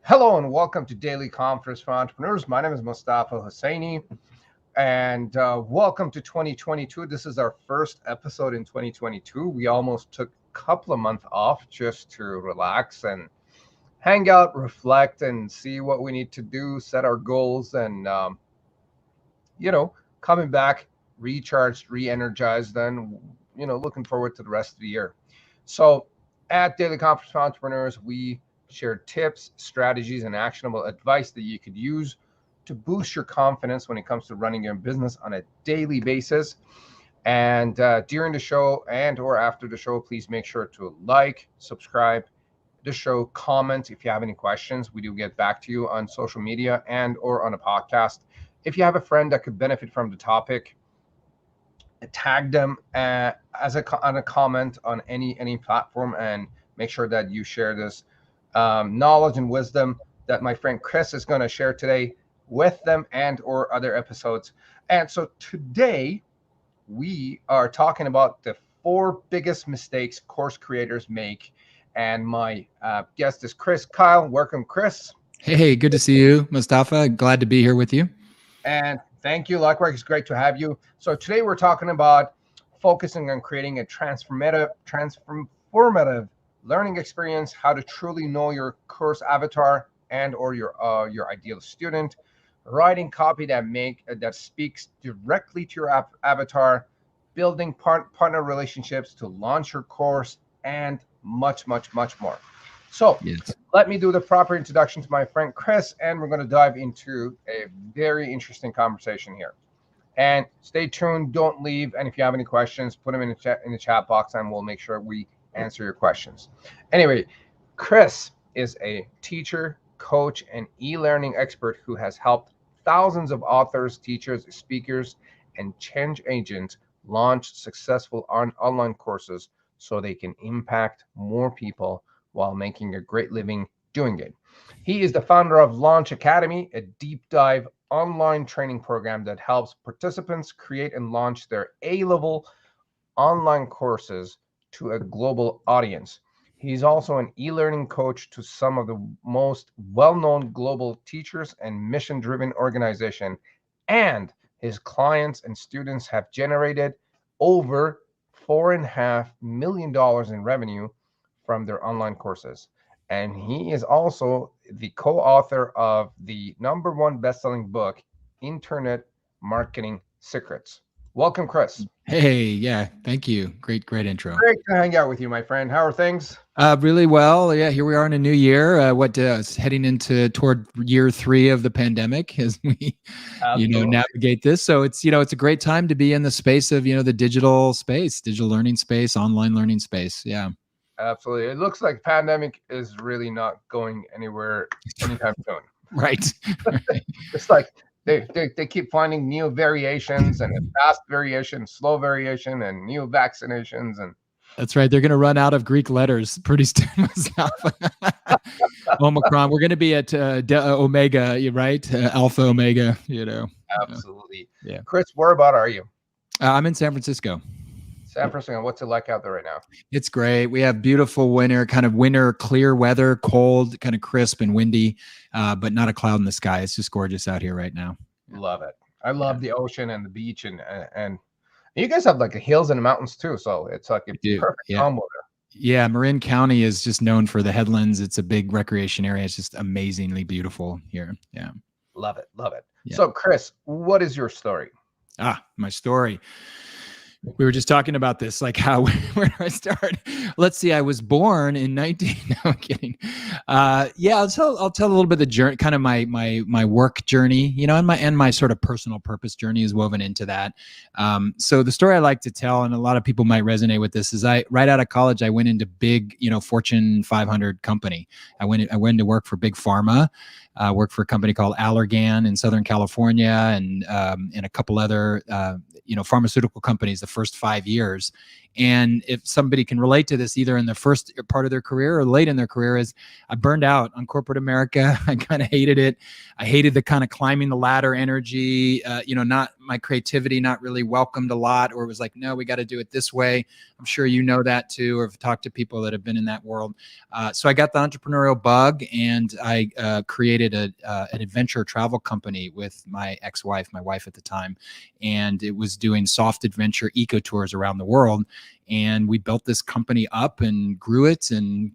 Hello and welcome to Daily Conference for Entrepreneurs. My name is Mustafa Hosseini, and welcome to 2022. This is our first episode in 2022. We almost took a couple of months off just to relax and hang out, reflect, and see what we need to do, set our goals, and you know, coming back recharged, re-energized, and looking forward to the rest of the year. So, at Daily Conference for Entrepreneurs, we share tips, strategies, and actionable advice that you could use to boost your confidence when it comes to running your business on a daily basis. And during the show and/or after the show, please make sure to like, subscribe the show, comment if you have any questions. We do get back to you on social media and/or on a podcast. If you have a friend that could benefit from the topic, tag them on a comment on any platform, and make sure that you share this knowledge and wisdom that my friend Chris is going to share today with them and/or other episodes. And so today we are talking about the four biggest mistakes course creators make. And my guest is Chris Kyle. Welcome, Chris. Hey, good to see you, Mustafa. Glad to be here with you. And thank you. Likewise, it's great to have you. So today we're talking about focusing on creating a transformative learning experience, how to truly know your course avatar and/or your ideal student, writing copy that speaks directly to your avatar, building partner relationships to launch your course, and much, much, much more. So Yes. let me do the proper introduction to my friend Chris, and we're going to dive into a very interesting conversation here. And stay tuned, don't leave. And if you have any questions, put them in the chat box, and we'll make sure we answer your questions. Anyway, Chris is a teacher, coach, and e-learning expert who has helped thousands of authors, teachers, speakers, and change agents launch successful online courses so they can impact more people while making a great living doing it. He is the founder of Launch Academy, a deep dive online training program that helps participants create and launch their A-level online courses to a global audience. He's also an e-learning coach to some of the most well-known global teachers and mission-driven organizations, and his clients and students have generated over $4.5 million in revenue from their online courses. And he is also the co-author of the #1 best-selling book, Internet Marketing Secrets. Welcome, Chris. Hey, yeah, thank you. Great intro. Great to hang out with you, my friend. How are things? Really well. Yeah, here we are in a new year. Heading toward year 3 of the pandemic as we, Absolutely. navigate this. So it's a great time to be in the space of, the digital space, digital learning space, online learning space. Yeah. Absolutely. It looks like pandemic is really not going anywhere anytime soon. Right. It's like they keep finding new variations and a fast variation, slow variation, and new vaccinations. And That's right. They're going to run out of Greek letters pretty soon. Omicron. We're going to be at Omega, right? Alpha, Omega. absolutely. Yeah. Chris, whereabout are you? I'm in San Francisco. San Francisco. What's it like out there right now? It's great. We have beautiful winter, clear weather, cold, kind of crisp and windy, but not a cloud in the sky. It's just gorgeous out here right now. Love it. I love the ocean and the beach, and you guys have like the hills and the mountains too. So it's like a perfect combo there. Yeah, Marin County is just known for the headlands. It's a big recreation area. It's just amazingly beautiful here. Yeah. Love it. Love it. Yeah. So, Chris, what is your story? My story. We were just talking about this, like where do I start? Let's see. I was born in 19. No, I'm kidding. I'll tell a little bit of the journey, kind of my work journey, and my sort of personal purpose journey is woven into that. So the story I like to tell, and a lot of people might resonate with this, is right out of college, I went into big, Fortune 500 company. I went to work for big pharma. Worked for a company called Allergan in Southern California, and a couple other pharmaceutical companies the first 5 years. And if somebody can relate to this either in the first part of their career or late in their career, is I burned out on corporate America. I kind of hated it. I hated the kind of climbing the ladder energy, not my creativity, not really welcomed a lot, or it was like, no, we got to do it this way. I'm sure you know that too, or have talked to people that have been in that world. So I got the entrepreneurial bug, and I created an adventure travel company with my ex-wife, my wife at the time, and it was doing soft adventure eco tours around the world. And we built this company up and grew it to,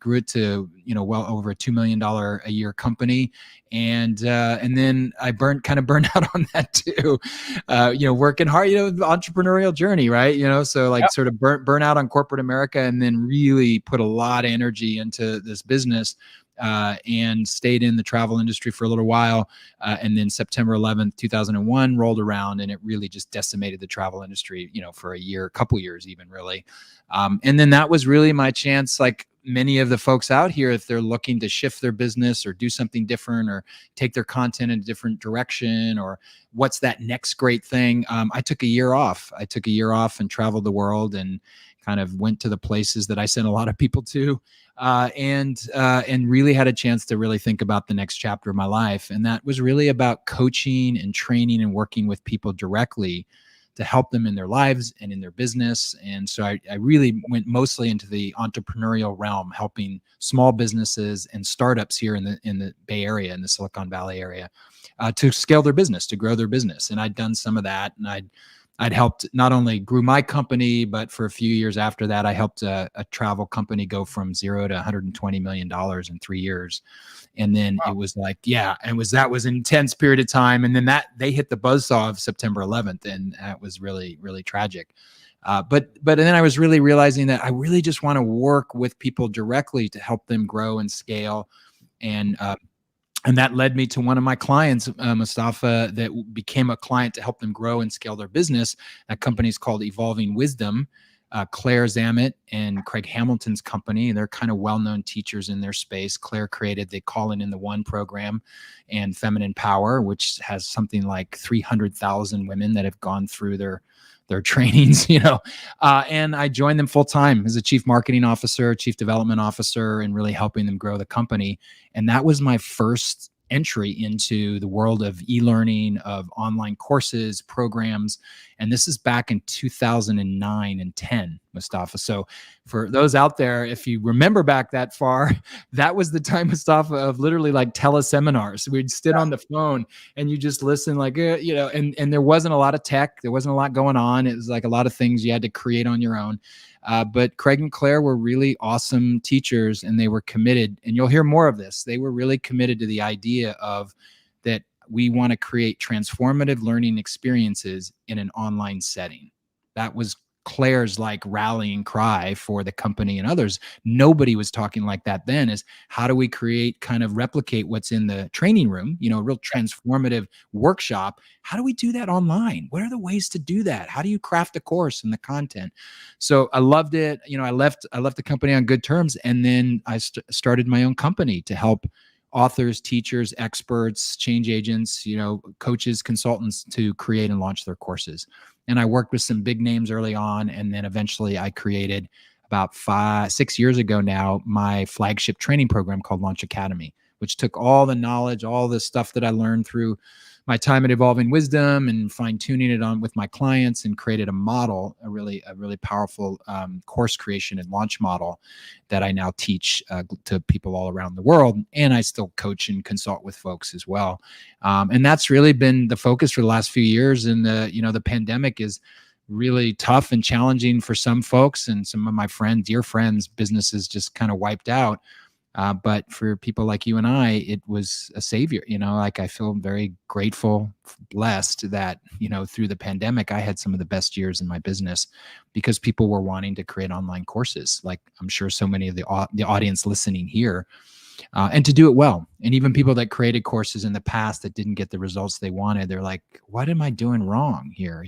well over a $2 million a year company. And then I burned out on that too, working hard, the entrepreneurial journey, right? So like sort of burn out on corporate America, and then really put a lot of energy into this business. And stayed in the travel industry for a little while. And then September 11th, 2001 rolled around, and it really just decimated the travel industry, for a couple years even, really. And then that was really my chance, like many of the folks out here, if they're looking to shift their business or do something different or take their content in a different direction, or what's that next great thing. I took a year off. And traveled the world and kind of went to the places that I sent a lot of people to. And really had a chance to really think about the next chapter of my life. And that was really about coaching and training and working with people directly to help them in their lives and in their business. And so I really went mostly into the entrepreneurial realm, helping small businesses and startups here in the Bay Area, in the Silicon Valley area, to scale their business, to grow their business. And I'd done some of that, and I'd helped not only grew my company, but for a few years after that, I helped a travel company go from 0 to $120 million in 3 years. And then It was like, that was an intense period of time. And then they hit the buzzsaw of September 11th. And that was really, really tragic. But then I was really realizing that I really just want to work with people directly to help them grow and scale. And that led me to one of my clients, Mustafa, that became a client to help them grow and scale their business. That company is called Evolving Wisdom. Claire Zammit and Craig Hamilton's company. They're kind of well-known teachers in their space. Claire created the Calling in the One program and Feminine Power, which has something like 300,000 women that have gone through their trainings, and I joined them full time as a chief marketing officer, chief development officer, and really helping them grow the company. And that was my first entry into the world of e-learning, of online courses, programs. And this is back in 2009 and 10, Mustafa. So for those out there, if you remember back that far, that was the time, Mustafa, of literally like teleseminars. We'd sit on the phone and you just listen, like, and there wasn't a lot of tech. There wasn't a lot going on. It was like a lot of things you had to create on your own. But Craig and Claire were really awesome teachers, and they were committed, and you'll hear more of this. They were really committed to the idea of that we want to create transformative learning experiences in an online setting. That was Claire's like rallying cry for the company and others. Nobody was talking like that then. Is how do we replicate what's in the training room, a real transformative workshop. How do we do that online? What are the ways to do that? How do you craft a course and the content? So I loved it. I left the company on good terms. And then I started my own company to help authors, teachers, experts, change agents, coaches, consultants to create and launch their courses. And I worked with some big names early on. And then eventually I created, about 6 years ago now, my flagship training program called Launch Academy, which took all the knowledge, all the stuff that I learned through my time at Evolving Wisdom and fine-tuning it on with my clients, and created a model, a really powerful course creation and launch model that I now teach to people all around the world. And I still coach and consult with folks as well. And that's really been the focus for the last few years. And the pandemic is really tough and challenging for some folks, and some of my dear friends, businesses just kind of wiped out. But for people like you and I, it was a savior. I feel very grateful, blessed that, through the pandemic, I had some of the best years in my business because people were wanting to create online courses. Like I'm sure so many of the audience listening here, and to do it well. And even people that created courses in the past that didn't get the results they wanted, they're like, what am I doing wrong here?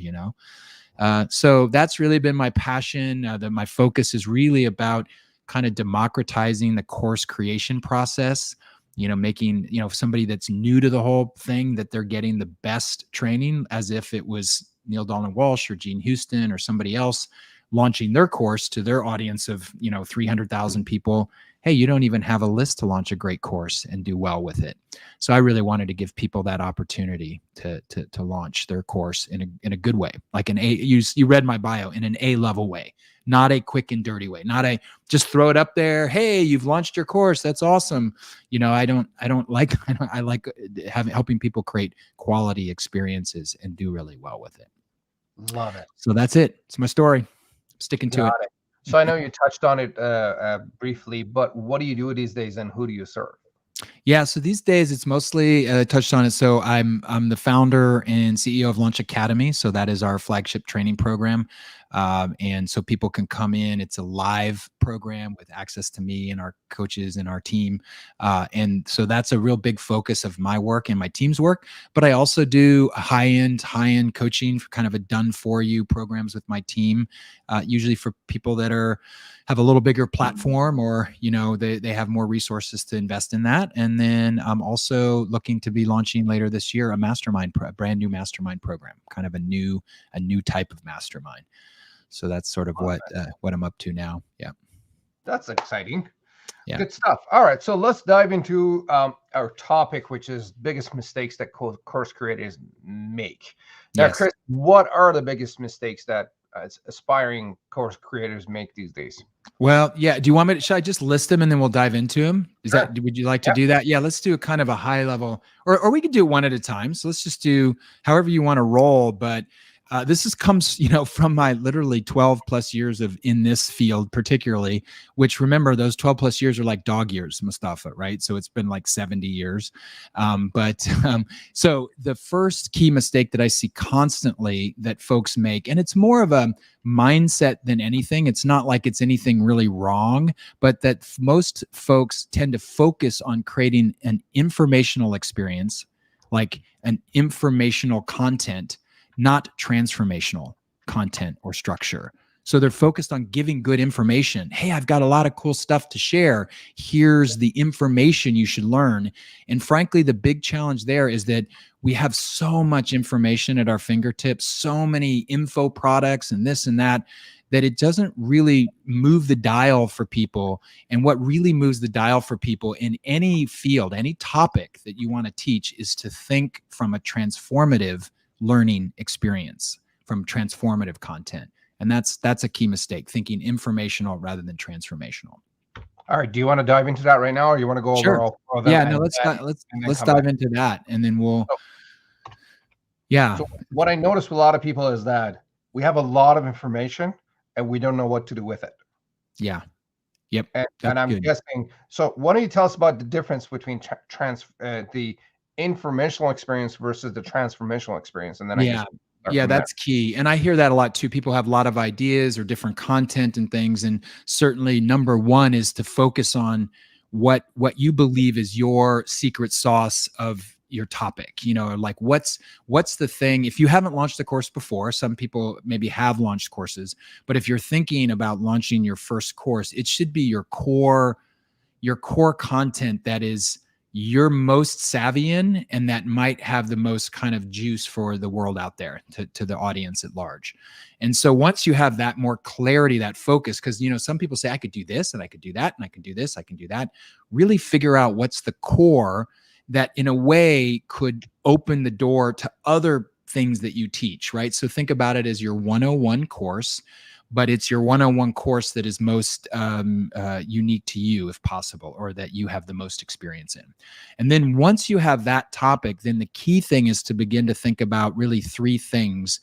So that's really been my passion. That my focus is really about kind of democratizing the course creation process, making, somebody that's new to the whole thing, that they're getting the best training as if it was Neil Donald Walsh or Gene Houston or somebody else launching their course to their audience of 300,000 people. Hey, you don't even have a list to launch a great course and do well with it. So I really wanted to give people that opportunity to launch their course in a good way, like an A. You read my bio, in an A-level way, not a quick and dirty way, not a just throw it up there. Hey, you've launched your course. That's awesome. I like helping people create quality experiences and do really well with it. Love it. So that's it. It's my story. Sticking to it. So I know you touched on it briefly, but what do you do these days and who do you serve? Yeah, so these days it's mostly touched on it. So I'm the founder and CEO of Launch Academy. So that is our flagship training program, and so people can come in. It's a live program with access to me and our coaches and our team, and so that's a real big focus of my work and my team's work. But I also do high-end coaching for kind of a done-for-you programs with my team, usually for people that have a little bigger platform, or they have more resources to invest in that. And then I'm also looking to be launching later this year a brand new mastermind program, kind of a new type of mastermind. So that's sort of what I'm up to now. Yeah, that's exciting. Yeah, good stuff. All right, so let's dive into our topic, which is biggest mistakes that course creators make. Now, yes. Chris, what are the biggest mistakes that aspiring course creators make these days? Well, yeah. Do you want me to? Should I just list them and then we'll dive into them? Sure. Would you like to do that? Yeah. Let's do a kind of a high level, or we could do it one at a time. So let's just do however you want to roll. But this comes, from my literally 12 plus years of in this field, particularly, which remember those 12 plus years are like dog years, Mustafa, right? So it's been like 70 years. So the first key mistake that I see constantly that folks make, and it's more of a mindset than anything. It's not like it's anything really wrong, but that most folks tend to focus on creating an informational experience, like an informational content, not transformational content or structure. So they're focused on giving good information. Hey, I've got a lot of cool stuff to share. Here's the information you should learn. And frankly, the big challenge there is that we have so much information at our fingertips, so many info products and this and that it doesn't really move the dial for people. And what really moves the dial for people in any field, any topic that you want to teach, is to think from a transformative learning experience, from transformative content. And that's a key mistake, thinking informational rather than transformational. All right. Do you want to dive into that right now, or you want to go over all of them? Yeah, no, let's dive into that, and then we'll. Yeah. So what I noticed with a lot of people is that we have a lot of information and we don't know what to do with it. Yeah. Yep. And I'm guessing. So why don't you tell us about the difference between the informational experience versus the transformational experience? And then that's key. And I hear that a lot too. People have a lot of ideas or different content and things. And certainly number one is to focus on what you believe is your secret sauce of your topic. Like what's the thing. If you haven't launched a course before, some people maybe have launched courses, but if you're thinking about launching your first course, it should be your core content that is you're most savvy in, and that might have the most kind of juice for the world out there, to the audience at large. And so once you have that more clarity, that focus, because some people say I could do this and I could do that and I could do this, I can do that. Really figure out what's the core that in a way could open the door to other things that you teach, right? So think about it as your 101 course, but it's your 101 course that is most unique to you, if possible, or that you have the most experience in. And then once you have that topic, then the key thing is to begin to think about really three things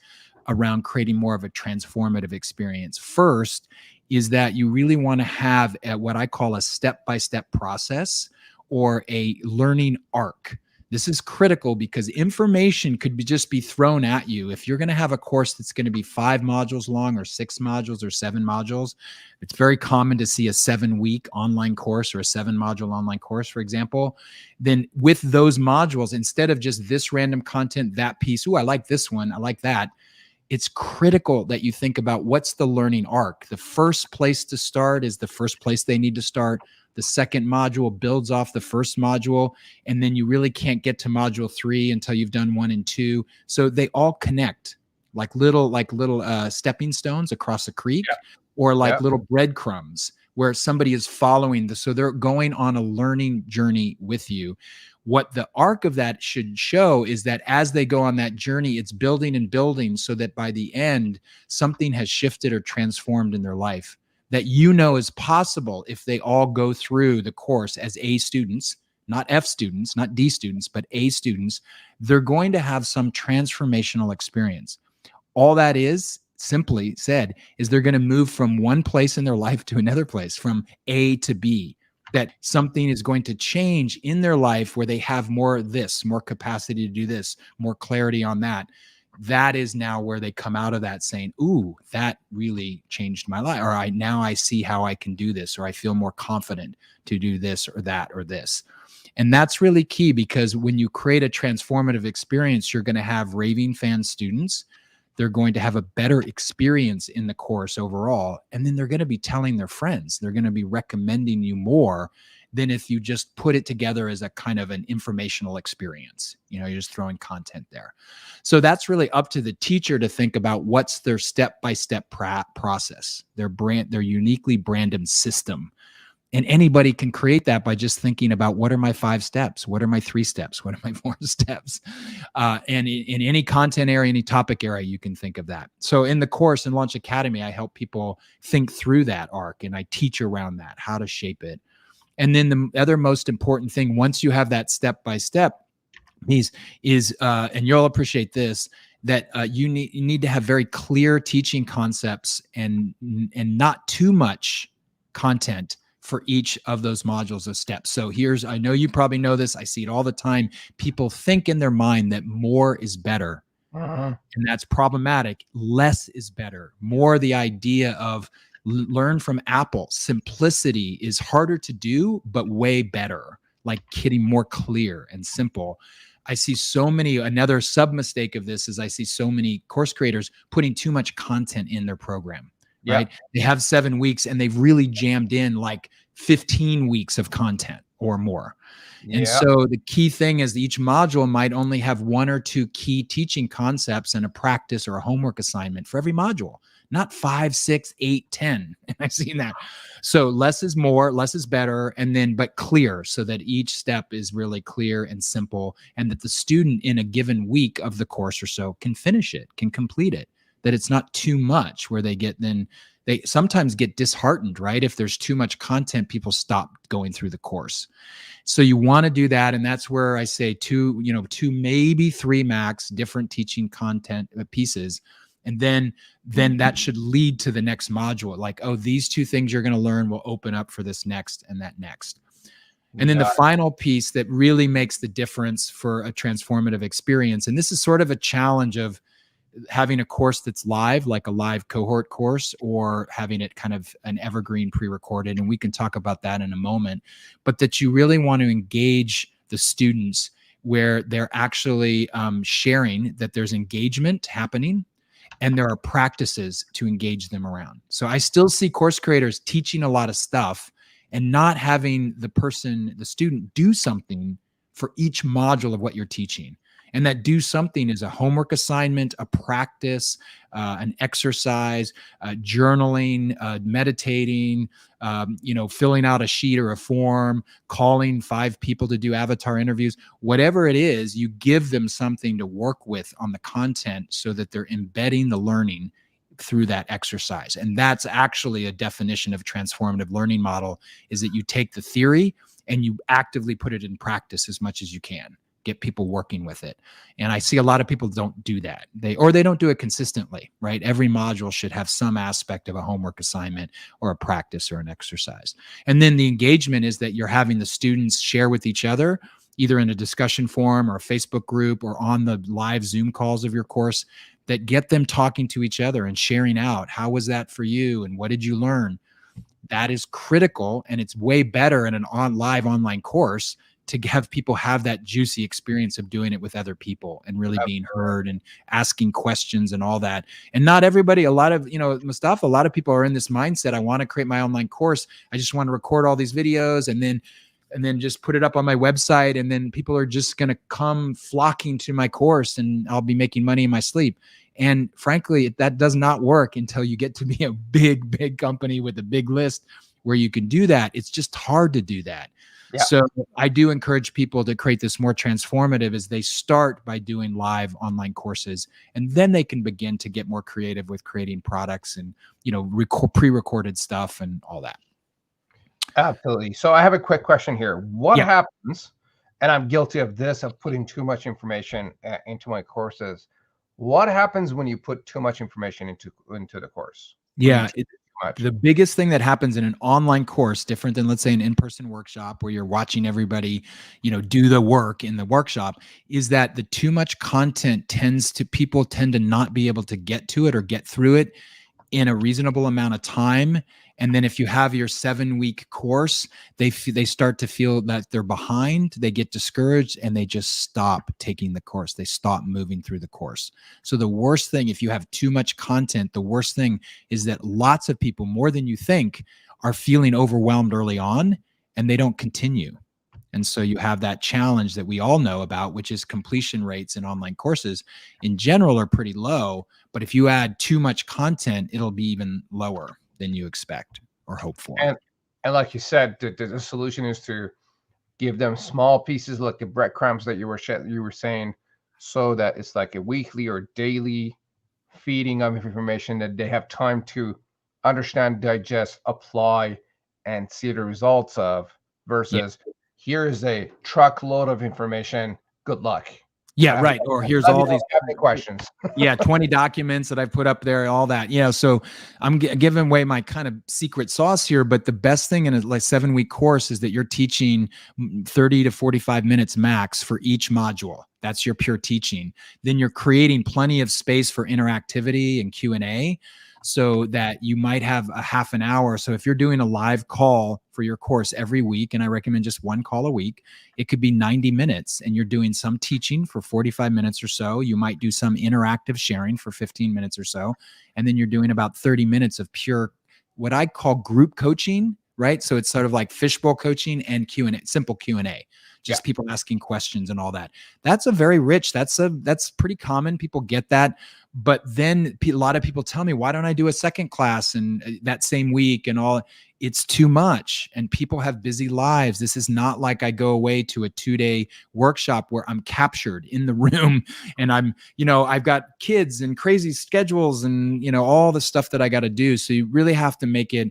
around creating more of a transformative experience. First is that you really want to have what I call a step-by-step process, or a learning arc. This is critical because information could just be thrown at you. If you're going to have a course that's going to be 5 modules long, or 6 modules, or 7 modules, it's very common to see a 7-week online course or a 7-module online course, for example. Then with those modules, instead of just this random content, that piece, I like this one, I like that, it's critical that you think about what's the learning arc. The first place to start is the first place they need to start. The second module builds off the first module, and then you really can't get to module 3 until you've done 1 and 2. So they all connect. like little stepping stones across a creek, Yeah. or like Yeah. little breadcrumbs where somebody is following so they're going on a learning journey with you. What the arc of that should show is that as they go on that journey, it's building and building so that by the end, something has shifted or transformed in their life that is possible if they all go through the course as A students, not F students, not D students, but A students. They're going to have some transformational experience. All that is, simply said, is they're going to move from one place in their life to another place, from A to B. That something is going to change in their life where they have more of this, more capacity to do this, more clarity on that. That is now where they come out of that saying, ooh, that really changed my life. Or now I see how I can do this, or I feel more confident to do this or that or this. And that's really key, because when you create a transformative experience, you're going to have raving fan students. They're going to have a better experience in the course overall. And then they're going to be telling their friends. They're going to be recommending you more than if you just put it together as a kind of an informational experience. You're just throwing content there. So that's really up to the teacher to think about what's their step-by-step process, their uniquely branded system. And anybody can create that by just thinking about, what are my 5 steps? What are my 3 steps? What are my 4 steps? And in any content area, any topic area, you can think of that. So in the course in Launch Academy, I help people think through that arc, and I teach around that, how to shape it. And then the other most important thing, once you have that step-by-step piece, is, and you'll appreciate this, that you need to have very clear teaching concepts and not too much content for each of those modules of steps. So I know you probably know this. I see it all the time. People think in their mind that more is better. And that's problematic. Less is better. More the idea of learn from Apple. Simplicity is harder to do, but way better. Like getting more clear and simple. I see another sub mistake of this is I see so many course creators putting too much content in their program. Right? They have 7 weeks and they've really jammed in like 15 weeks of content or more. And so the key thing is each module might only have 1 or 2 key teaching concepts and a practice or a homework assignment for every module, not 5, 6, 8, 10. And I've seen that. So less is more, less is better, but clear, so that each step is really clear and simple, and that the student in a given week of the course or so can finish it, can complete it. That it's not too much where they sometimes get disheartened, right? If there's too much content, people stop going through the course. So you want to do that. And that's where I say 2, maybe 3 max different teaching content pieces. And then that should lead to the next module. Like, oh, these 2 things you're going to learn will open up for this next and that next. And then the final piece that really makes the difference for a transformative experience. And this is sort of a challenge of having a course that's live, like a live cohort course, or having it kind of an evergreen pre-recorded. And we can talk about that in a moment, but that you really want to engage the students where they're actually sharing, that there's engagement happening and there are practices to engage them around. So I still see course creators teaching a lot of stuff and not having the student do something for each module of what you're teaching. And that do something is a homework assignment, a practice, an exercise, journaling, meditating, filling out a sheet or a form, calling 5 people to do avatar interviews. Whatever it is, you give them something to work with on the content so that they're embedding the learning through that exercise. And that's actually a definition of transformative learning model, is that you take the theory and you actively put it in practice as much as you can. Get people working with it. And I see a lot of people don't do that. They don't do it consistently, right? Every module should have some aspect of a homework assignment or a practice or an exercise. And then the engagement is that you're having the students share with each other, either in a discussion forum or a Facebook group or on the live Zoom calls of your course, that get them talking to each other and sharing out, how was that for you? And what did you learn? That is critical. And it's way better in an live online course to have people have that juicy experience of doing it with other people and really being heard and asking questions and all that. And not everybody, Mustafa, a lot of people are in this mindset. I want to create my online course. I just want to record all these videos and then just put it up on my website. And then people are just going to come flocking to my course and I'll be making money in my sleep. And frankly, that does not work until you get to be a big company with a big list where you can do that. It's just hard to do that. Yeah. So I do encourage people to create this more transformative as they start by doing live online courses, and then they can begin to get more creative with creating products and, pre-recorded stuff and all that. Absolutely. So I have a quick question here. What Yeah. happens, and I'm guilty of this, of putting too much information into my courses. What happens when you put too much information into the course? When you Yeah. too much? The biggest thing that happens in an online course, different than, let's say, an in-person workshop where you're watching everybody, do the work in the workshop, is that the too much content people tend to not be able to get to it or get through it in a reasonable amount of time. And then if you have your 7-week course, they start to feel that they're behind, they get discouraged, and they just stop taking the course. They stop moving through the course. So the worst thing, if you have too much content, the worst thing is that lots of people, more than you think, are feeling overwhelmed early on, and they don't continue. And so you have that challenge that we all know about, which is completion rates in online courses in general are pretty low. But if you add too much content, it'll be even lower than you expect or hope for. And like you said, the solution is to give them small pieces, like the breadcrumbs that you were saying, so that it's like a weekly or daily feeding of information that they have time to understand, digest, apply, and see the results of, versus here is a truckload of information. Good luck. Yeah, right. Or here's all these questions. 20 documents that I put up there, all that. So I'm giving away my kind of secret sauce here, but the best thing in a 7-week course is that you're teaching 30 to 45 minutes max for each module. That's your pure teaching. Then you're creating plenty of space for interactivity and Q&A, so that you might have a half an hour. So if you're doing a live call for your course every week, and I recommend just one call a week, it could be 90 minutes, and you're doing some teaching for 45 minutes or so. You might do some interactive sharing for 15 minutes or so. And then you're doing about 30 minutes of pure, what I call group coaching, right? So it's sort of like fishbowl coaching and Q&A, simple Q&A. Just people asking questions and all that. That's a very rich, that's pretty common. People get that. But then a lot of people tell me, why don't I do a second class and that same week and all? It's too much, and people have busy lives. This is not like I go away to a 2-day workshop where I'm captured in the room and I've got kids and crazy schedules and, all the stuff that I got to do. So you really have to make it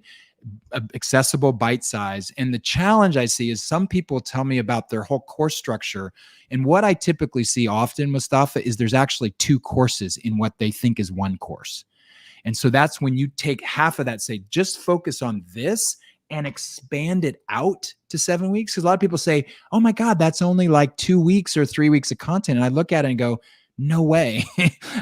accessible, bite size. And the challenge I see is some people tell me about their whole course structure. And what I typically see often, Mustafa, is there's actually 2 courses in what they think is one course. And so that's when you take half of that, say, just focus on this and expand it out to 7 weeks. Because a lot of people say, oh my God, that's only like 2 weeks or 3 weeks of content. And I look at it and go, no way.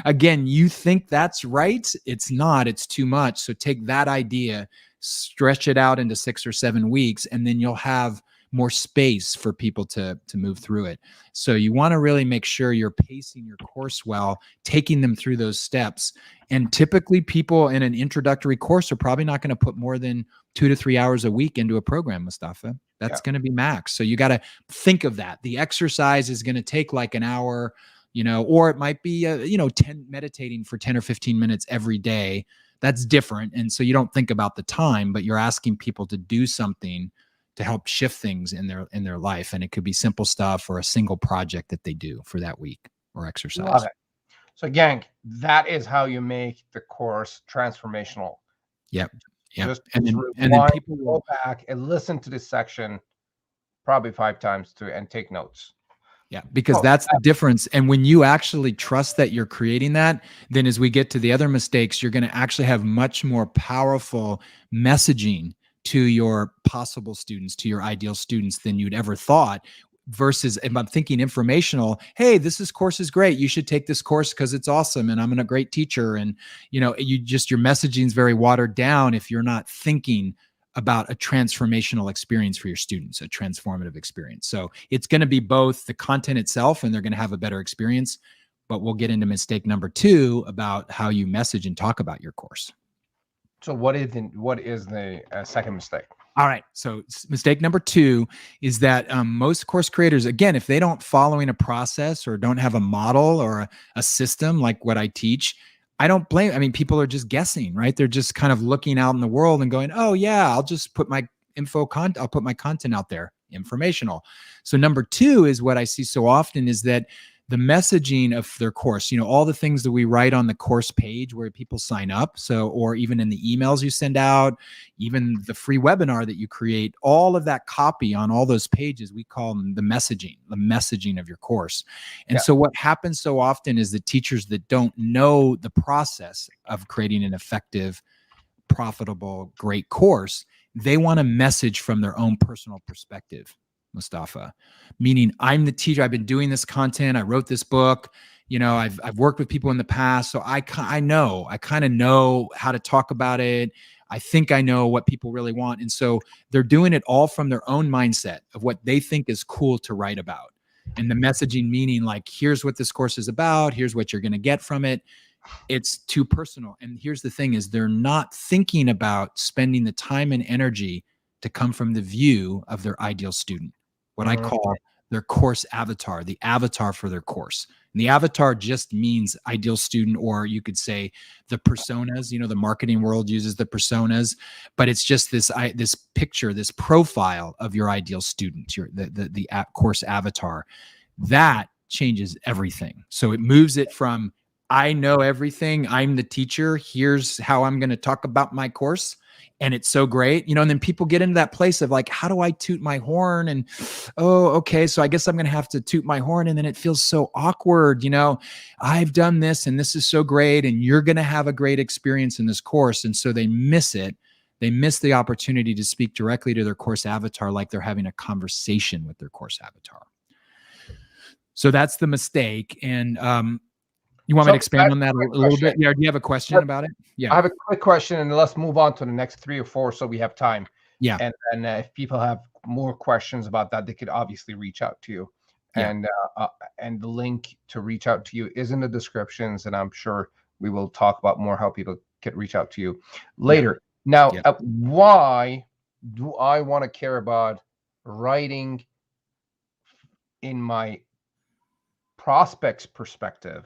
Again, you think that's right. It's not, it's too much. So take that idea, stretch it out into 6 or 7 weeks, and then you'll have more space for people to move through it. So you want to really make sure you're pacing your course well, taking them through those steps. And typically people in an introductory course are probably not going to put more than 2 to 3 hours a week into a program, Mustafa. That's going to be max. So you got to think of that. The exercise is going to take like an hour, or it might be, 10 meditating for 10 or 15 minutes every day. That's different. And so you don't think about the time, but you're asking people to do something to help shift things in their life. And it could be simple stuff or a single project that they do for that week or exercise. Love it. So gang, that is how you make the course transformational. Yep. Just and then people will go back and listen to this section probably 5 times and take notes. Yeah, because that's the difference. And when you actually trust that you're creating that, then as we get to the other mistakes, you're going to actually have much more powerful messaging to your possible students, to your ideal students than you'd ever thought. Versus if I'm thinking informational, hey, this course is great. You should take this course because it's awesome. And I'm a great teacher. And, your messaging is very watered down if you're not thinking about a transformational experience for your students, a transformative experience. So it's going to be both the content itself, and they're going to have a better experience, but we'll get into mistake number 2 about how you message and talk about your course. So what is the second mistake? All right. So mistake number 2 is that most course creators, again, if they don't following a process or don't have a model or a system like what I teach, I don't blame. I mean, people are just guessing, right? They're just kind of looking out in the world and going, "Oh yeah, I'll just put my I'll put my content out there, informational." So number 2 is what I see so often is that the messaging of their course, all the things that we write on the course page where people sign up, so or even in the emails you send out, even the free webinar that you create, all of that copy on all those pages, we call them the messaging of your course. And Yeah. so what happens so often is the teachers that don't know the process of creating an effective, profitable, great course, they want a message from their own personal perspective, Mustafa. Meaning, I'm the teacher. I've been doing this content. I wrote this book. I've worked with people in the past, so I kind of know how to talk about it. I think I know what people really want, and so they're doing it all from their own mindset of what they think is cool to write about. And the messaging meaning, like, here's what this course is about. Here's what you're going to get from it. It's too personal. And here's the thing is they're not thinking about spending the time and energy to come from the view of their ideal student, what I call their course avatar, the avatar for their course. And the avatar just means ideal student, or you could say the personas. The marketing world uses the personas, but it's just this picture, this profile of your ideal student, the course avatar. That changes everything. So it moves it from I know everything. I'm the teacher. Here's how I'm going to talk about my course. And it's so great, and then people get into that place of like, how do I toot my horn? And, oh, okay, so I guess I'm going to have to toot my horn. And then it feels so awkward. I've done this and this is so great. And you're going to have a great experience in this course. And so they miss it. They miss the opportunity to speak directly to their course avatar, like they're having a conversation with their course avatar. So that's the mistake. And, you want me to expand on that a little bit? Yeah. Do you have a question about it? Yeah. I have a quick question, and let's move on to the next 3 or 4 so we have time. Yeah. And if people have more questions about that, they could obviously reach out to you. Yeah. And the link to reach out to you is in the descriptions, and I'm sure we will talk about more how people can reach out to you later. Now, why do I want to care about writing in my prospect's perspective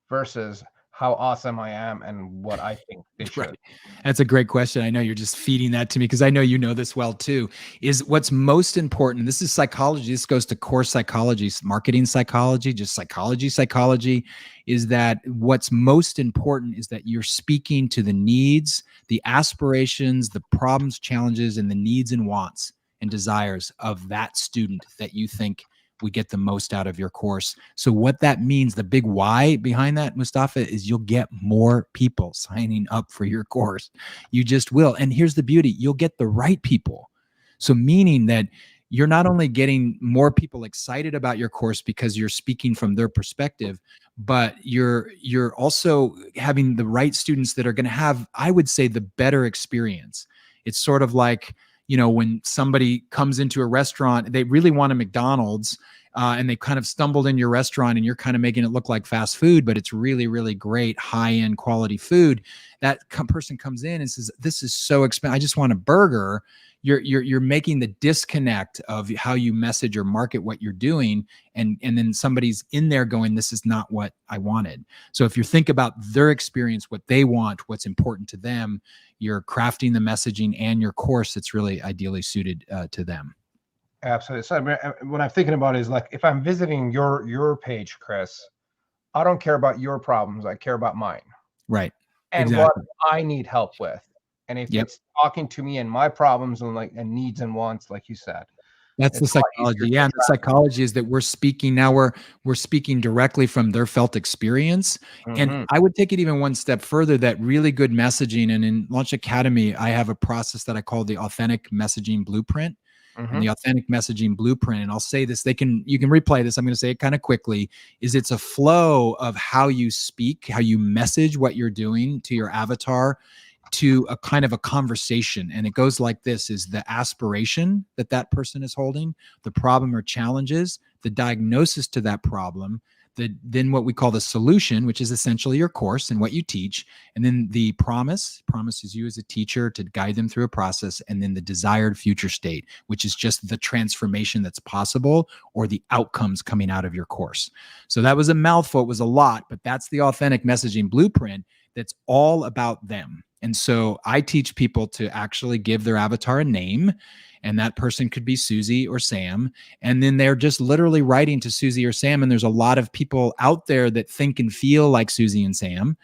versus how awesome I am and what I think they should? Right. That's a great question. I know you're just feeding that to me because I know you know this well too, is what's most important. This is psychology. This goes to course psychology, marketing psychology, just psychology, is that what's most important is that you're speaking to the needs, the aspirations, the problems, challenges, and the needs and wants and desires of that student that you think we get the most out of your course. So what that means, the big why behind that, Mustafa, is you'll get more people signing up for your course. You just will. And here's the beauty, you'll get the right people. So meaning that you're not only getting more people excited about your course because you're speaking from their perspective, but you're also having the right students that are going to have, I would say, the better experience. It's sort of like, when somebody comes into a restaurant, they really want a McDonald's, and they kind of stumbled in your restaurant and you're kind of making it look like fast food, but it's really, really great, high-end quality food. That person comes in and says, this is so expensive. I just want a burger. You're making the disconnect of how you message or market what you're doing. And then somebody's in there going, this is not what I wanted. So if you think about their experience, what they want, what's important to them, you're crafting the messaging and your course that's really ideally suited to them. Absolutely. So what I'm thinking about is, like, if I'm visiting your page, Chris, I don't care about your problems. I care about mine. Right. And exactly. what I need help with. And if it's talking to me and my problems and needs and wants, like you said. That's the psychology. Yeah. And the psychology is that we're speaking now, we're speaking directly from their felt experience. And I would take it even one step further, that really good messaging. And in Launch Academy, I have a process that I call the authentic messaging blueprint. And the authentic messaging blueprint, and I'll say this, you can replay this, I'm going to say it kind of quickly, is it's a flow of how you speak, how you message what you're doing to your avatar, to a kind of a conversation. And it goes like this: is the aspiration that person is holding, the problem or challenges, the diagnosis to that problem, then what we call the solution, which is essentially your course and what you teach, and then the promises you as a teacher to guide them through a process, and then the desired future state, which is just the transformation that's possible or the outcomes coming out of your course. So that was a mouthful, it was a lot, but that's the authentic messaging blueprint that's all about them. And so I teach people to actually give their avatar a name, and that person could be Susie or Sam. And then they're just literally writing to Susie or Sam. And there's a lot of people out there that think and feel like Susie and Sam.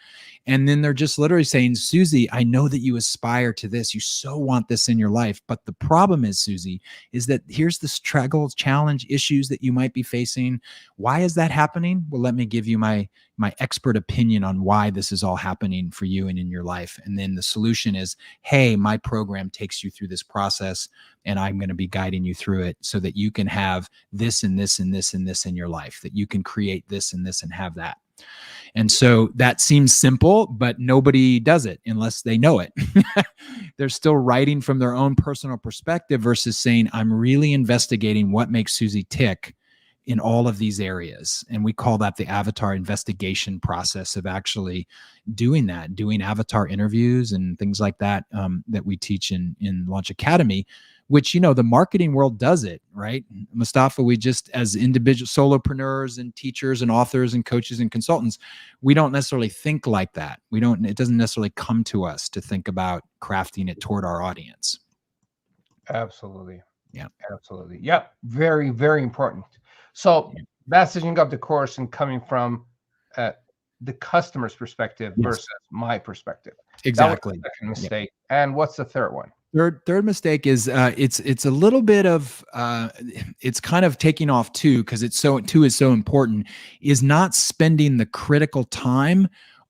And then they're just literally saying, Susie, I know that you aspire to this. You so want this in your life. But the problem is, Susie, is that here's the struggle, challenge, issues that you might be facing. Why is that happening? Well, let me give you my expert opinion on why this is all happening for you and in your life. And then the solution is, hey, my program takes you through this process, and I'm going to be guiding you through it so that you can have this and this and this and this in your life, that you can create this and this and have that. And so that seems simple, but nobody does it unless they know it. They're still writing from their own personal perspective versus saying, I'm really investigating what makes Susie tick in all of these areas. And we call that the avatar investigation process of actually doing that, doing avatar interviews and things like that, that we teach in Launch Academy, which, you know, the marketing world does it, right? Mustafa, we just, as individual solopreneurs and teachers and authors and coaches and consultants, we don't necessarily think like that. It doesn't necessarily come to us to think about crafting it toward our audience. Absolutely. Yeah. Absolutely. Yeah. Very, very important. So messaging of the course and coming from the customer's perspective versus my perspective. Exactly. That was the second mistake. And what's the third one? Third mistake is it's a little bit of it's kind of taking off too, because it's so important, is not spending the critical time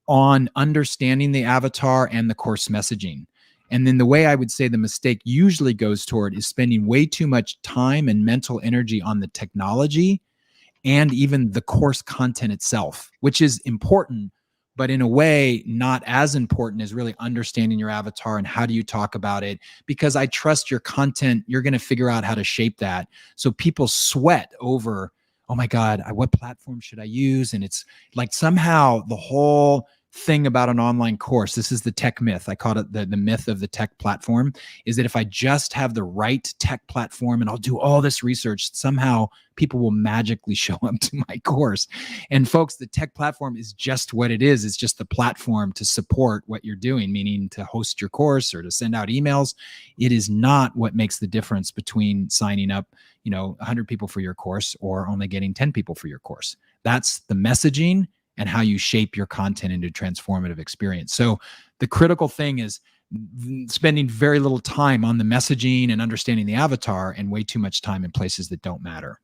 on understanding the avatar and the course messaging. And then the way I would say the mistake usually goes toward is spending way too much time and mental energy on the technology and even the course content itself, which is important, but in a way not as important as really understanding your avatar and how do you talk about it. Because I trust your content, you're going to figure out how to shape that. So people sweat over, oh my God, what platform should I use? And it's like somehow the whole thing about an online course, this is the tech myth. I call it the myth of the tech platform, is that if I just have the right tech platform and I'll do all this research, somehow people will magically show up to my course. And folks, the tech platform is just what it is. It's just the platform to support what you're doing, meaning to host your course or to send out emails. It is not what makes the difference between signing up, 100 people for your course or only getting 10 people for your course. That's the messaging and how you shape your content into transformative experience. So the critical thing is spending very little time on the messaging and understanding the avatar and way too much time in places that don't matter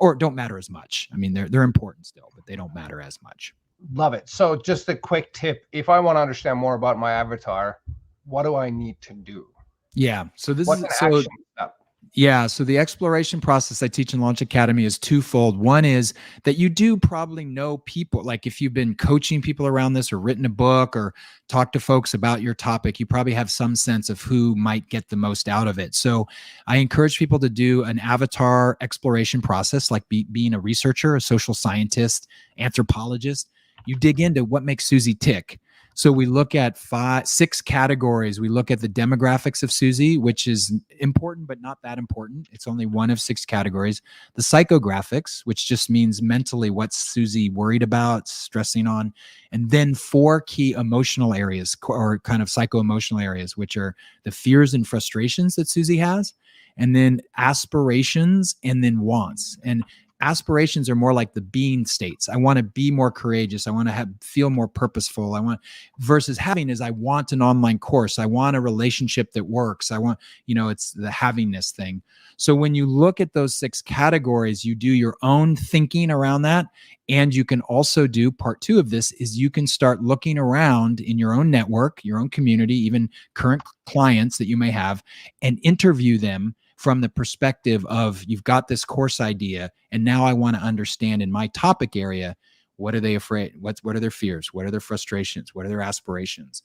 or don't matter as much. I mean, they're important still, but they don't matter as much. Love it. So just a quick tip. If I want to understand more about my avatar, what do I need to do? Yeah. So this What's is an action step? Yeah. So the exploration process I teach in Launch Academy is twofold. One is that you do probably know people, like if you've been coaching people around this or written a book or talked to folks about your topic, you probably have some sense of who might get the most out of it. So I encourage people to do an avatar exploration process, like being a researcher, a social scientist, anthropologist. You dig into what makes Susie tick. So we look at 6 categories. We look at the demographics of Susie, which is important, but not that important. It's only one of 6 categories. The psychographics, which just means mentally what's Susie worried about, stressing on. And then 4 key emotional areas or kind of psycho-emotional areas, which are the fears and frustrations that Susie has, and then aspirations, and then wants. And aspirations are more like the being states. I want to be more courageous. I want to feel more purposeful. Versus having is I want an online course. I want a relationship that works. I want, it's the havingness thing. So when you look at those 6 categories, you do your own thinking around that. And you can also do part 2 of this is you can start looking around in your own network, your own community, even current clients that you may have, and interview them from the perspective of you've got this course idea, and now I want to understand in my topic area, what are they afraid? What are their fears? What are their frustrations? What are their aspirations?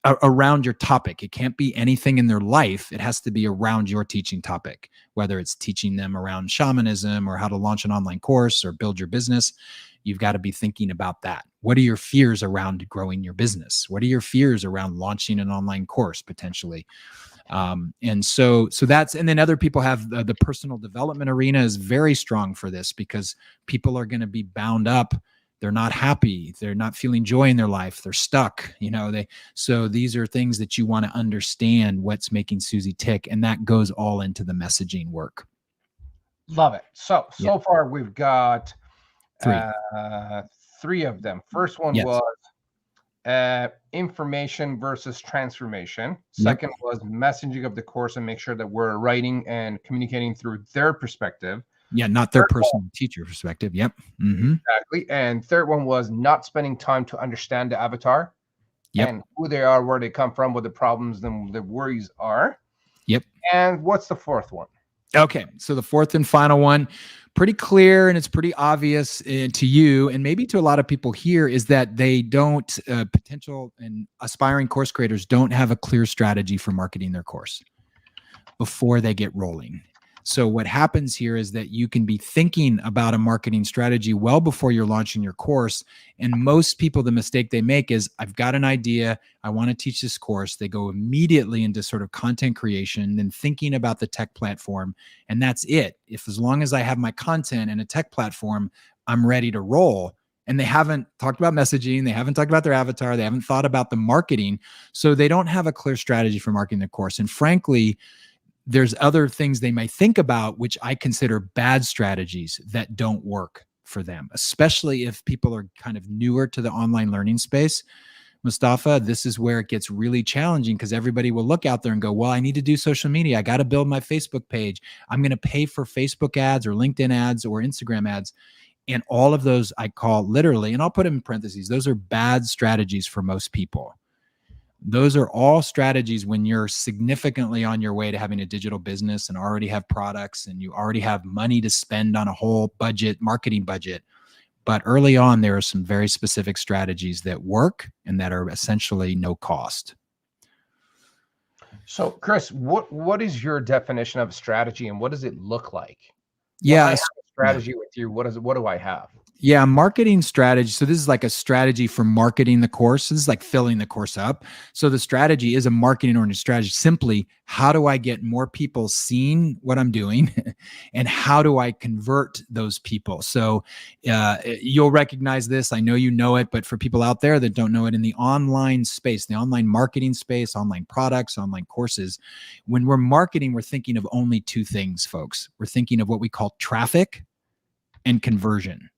around your topic. It can't be anything in their life. It has to be around your teaching topic, whether it's teaching them around shamanism or how to launch an online course or build your business. You've got to be thinking about that. What are your fears around growing your business? What are your fears around launching an online course potentially? And so that's, and then other people have the personal development arena is very strong for this because people are going to be bound up. They're not happy. They're not feeling joy in their life. They're stuck, so these are things that you want to understand what's making Susie tick. And that goes all into the messaging work. Love it. So far we've got three of them. First one was information versus transformation. Second was messaging of the course and make sure that we're writing and communicating through their perspective. Yeah, not their personal teacher perspective. Yep. Mm-hmm. Exactly. And third one was not spending time to understand the avatar and who they are, where they come from, what the problems and the worries are. Yep. And what's the fourth one? Okay. So the fourth and final one, pretty clear and it's pretty obvious to you and maybe to a lot of people here is that they don't, potential and aspiring course creators don't have a clear strategy for marketing their course before they get rolling. So what happens here is that you can be thinking about a marketing strategy well before you're launching your course. And most people, the mistake they make is, I've got an idea. I want to teach this course. They go immediately into sort of content creation, then thinking about the tech platform. And that's it. As long as I have my content and a tech platform, I'm ready to roll. And they haven't talked about messaging. They haven't talked about their avatar. They haven't thought about the marketing. So they don't have a clear strategy for marketing their course. And frankly, there's other things they may think about, which I consider bad strategies that don't work for them, especially if people are kind of newer to the online learning space. Mustafa, this is where it gets really challenging because everybody will look out there and go, well, I need to do social media. I got to build my Facebook page. I'm going to pay for Facebook ads or LinkedIn ads or Instagram ads. And all of those I call literally, and I'll put them in parentheses, those are bad strategies for most people. Those are all strategies when you're significantly on your way to having a digital business and already have products and you already have money to spend on a whole budget, marketing budget. But early on, there are some very specific strategies that work and that are essentially no cost. So, Chris, what is your definition of strategy and what does it look like? Yeah, I have a strategy with you. What do I have? Yeah, marketing strategy. So this is like a strategy for marketing the course. So this is like filling the course up. So the strategy is a marketing oriented strategy. Simply, how do I get more people seeing what I'm doing and how do I convert those people? So you'll recognize this. I know you know it, but for people out there that don't know it, in the online space, the online marketing space, online products, online courses, when we're marketing, we're thinking of only two things, folks. We're thinking of what we call traffic and conversion.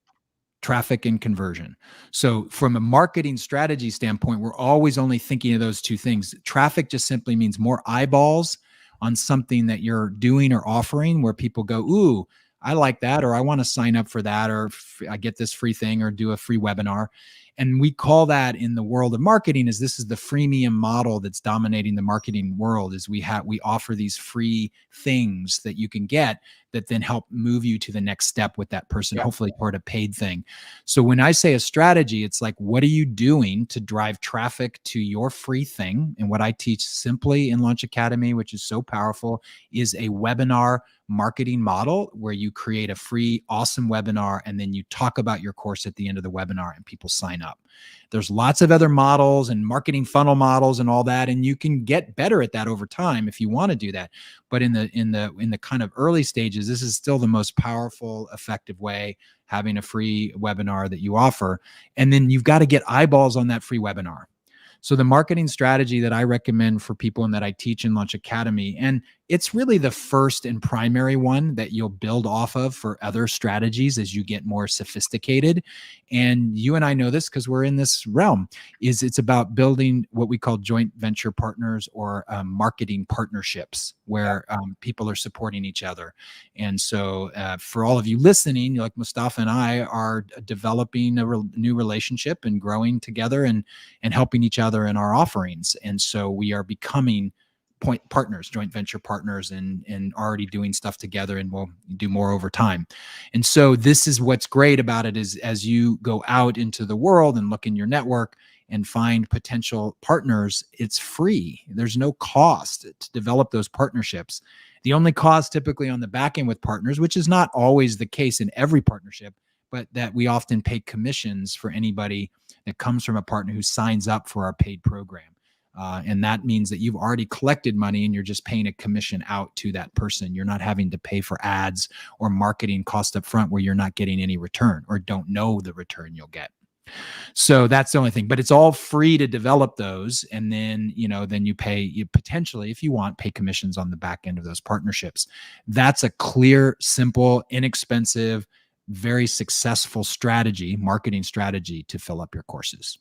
Traffic and conversion. So from a marketing strategy standpoint, we're always only thinking of those two things. Traffic just simply means more eyeballs on something that you're doing or offering where people go, ooh, I like that, or I want to sign up for that, or I get this free thing or do a free webinar. And we call that in the world of marketing is this is the freemium model that's dominating the marketing world is we offer these free things that you can get that then help move you to the next step with that person, hopefully toward a paid thing. So when I say a strategy, it's like, what are you doing to drive traffic to your free thing? And what I teach simply in Launch Academy, which is so powerful, is a webinar marketing model where you create a free, awesome webinar, and then you talk about your course at the end of the webinar and people sign up. There's lots of other models and marketing funnel models and all that, and you can get better at that over time if you want to do that. But in the kind of early stages, this is still the most powerful, effective way, having a free webinar that you offer. And then you've got to get eyeballs on that free webinar. So the marketing strategy that I recommend for people and that I teach in Launch Academy, and it's really the first and primary one that you'll build off of for other strategies as you get more sophisticated. And you and I know this because we're in this realm, is it's about building what we call joint venture partners or marketing partnerships where people are supporting each other. And so for all of you listening, like Mustafa and I are developing a new relationship and growing together and helping each other in our offerings. And so we are becoming partners, joint venture partners, and already doing stuff together, and we'll do more over time. And so this is what's great about it is as you go out into the world and look in your network and find potential partners, it's free. There's no cost to develop those partnerships. The only cost typically on the back end with partners, which is not always the case in every partnership, but that we often pay commissions for anybody that comes from a partner who signs up for our paid program. And that means that you've already collected money and you're just paying a commission out to that person. You're not having to pay for ads or marketing cost up front where you're not getting any return or don't know the return you'll get. So that's the only thing, but it's all free to develop those. And then, then you potentially, if you want, pay commissions on the back end of those partnerships. That's a clear, simple, inexpensive, very successful marketing strategy to fill up your courses.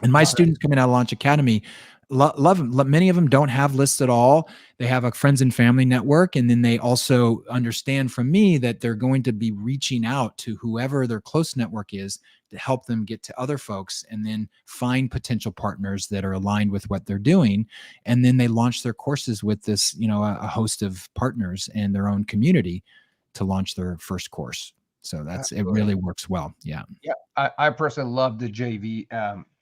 And my students coming out of Launch Academy, love them. Many of them don't have lists at all. They have a friends and family network. And then they also understand from me that they're going to be reaching out to whoever their close network is to help them get to other folks and then find potential partners that are aligned with what they're doing. And then they launch their courses with this, a host of partners and their own community to launch their first course. So it really works well. Yeah. Yeah. I personally love the JV,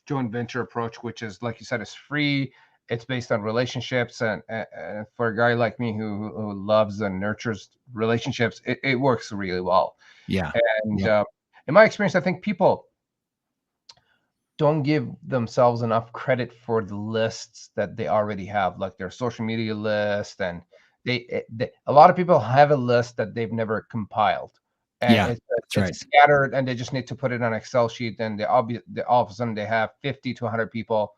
joint venture approach, which is, like you said, is free. It's based on relationships, and for a guy like me who loves and nurtures relationships, it works really well. Yeah. And in my experience, I think people don't give themselves enough credit for the lists that they already have, like their social media list, and they a lot of people have a list that they've never compiled. And it's scattered, and they just need to put it on an Excel sheet. And all of a sudden they have 50 to 100 people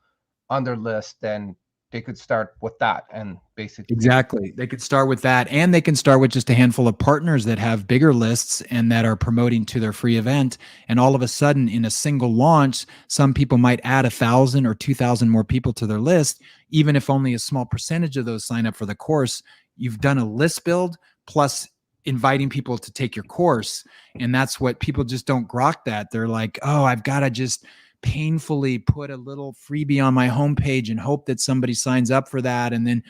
on their list, and they could start with that. And basically, exactly, they could start with that, and they can start with just a handful of partners that have bigger lists and that are promoting to their free event. And all of a sudden, in a single launch, some people might add 1,000 or 2,000 more people to their list. Even if only a small percentage of those sign up for the course, you've done a list build plus inviting people to take your course. And that's what people just don't grok that. They're like, oh, I've got to just painfully put a little freebie on my homepage and hope that somebody signs up for that. And then,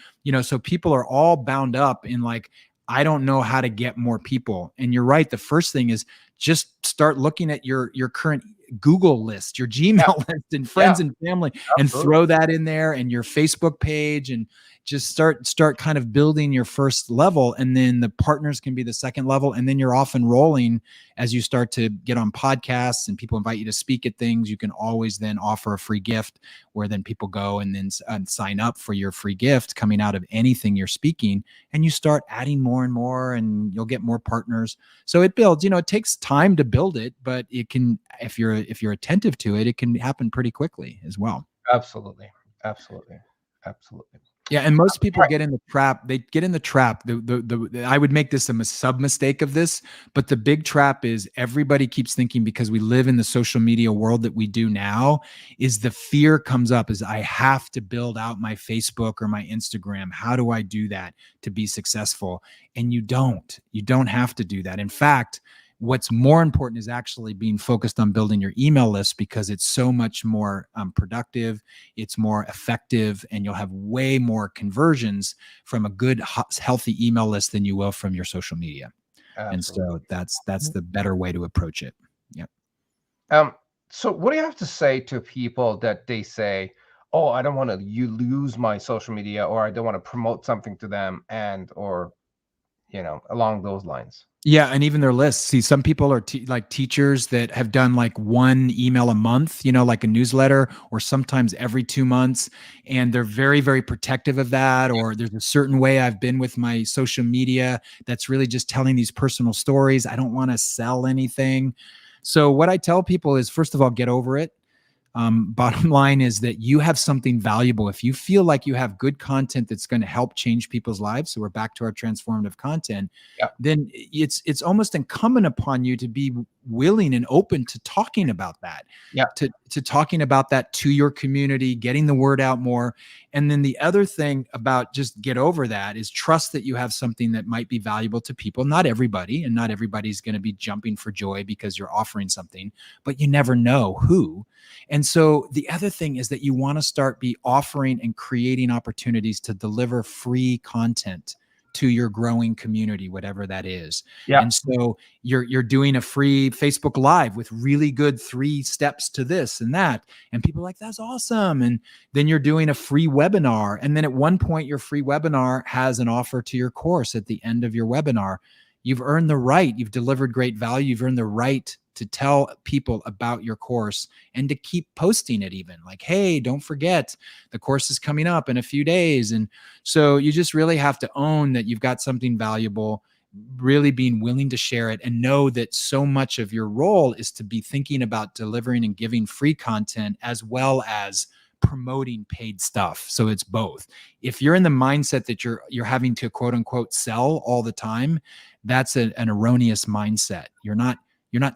so people are all bound up in like, I don't know how to get more people. And you're right. The first thing is just start looking at your current Google list, your Gmail list and friends and family, and throw that in there, and your Facebook page, and just start kind of building your first level. And then the partners can be the second level. And then you're off and rolling as you start to get on podcasts and people invite you to speak at things. You can always then offer a free gift where then people go and then sign up for your free gift coming out of anything you're speaking. And you start adding more and more, and you'll get more partners. So it builds, it takes time to build it, but it can, if you're attentive to it, it can happen pretty quickly as well. Absolutely. Yeah, and most people get in the trap. They get in the trap. I would make this a sub mistake of this, but the big trap is everybody keeps thinking, because we live in the social media world that we do now, is the fear comes up is I have to build out my Facebook or my Instagram. How do I do that to be successful? And you don't have to do that. In fact, what's more important is actually being focused on building your email list, because it's so much more productive, it's more effective, and you'll have way more conversions from a good, healthy email list than you will from your social media. Absolutely. And so that's the better way to approach it. Yeah. So what do you have to say to people that they say, oh, I don't want to lose my social media, or I don't want to promote something to them, or along those lines? Yeah. And even their lists. See, some people are like teachers that have done like one email a month, like a newsletter, or sometimes every 2 months. And they're very, very protective of that. Or there's a certain way I've been with my social media that's really just telling these personal stories. I don't want to sell anything. So what I tell people is, first of all, get over it. Bottom line is that you have something valuable. If you feel like you have good content that's going to help change people's lives, so we're back to our transformative content, then it's almost incumbent upon you to be willing and open to talking about that, to talking about that to your community, getting the word out more. And then the other thing about just get over that is trust that you have something that might be valuable to people. Not everybody, and not everybody's going to be jumping for joy because you're offering something, but you never know who. And so the other thing is that you want to start offering and creating opportunities to deliver free content to your growing community, whatever that is. Yeah. And so you're doing a free Facebook Live with really good 3 steps to this and that. And people are like, that's awesome. And then you're doing a free webinar. And then at one point, your free webinar has an offer to your course at the end of your webinar. You've earned the right. You've delivered great value. You've earned the right to tell people about your course and to keep posting it, even like, hey, don't forget the course is coming up in a few days. And so you just really have to own that you've got something valuable, really being willing to share it, and know that so much of your role is to be thinking about delivering and giving free content as well as promoting paid stuff. So it's both. If you're in the mindset that you're having to quote unquote sell all the time, that's an erroneous mindset. You're not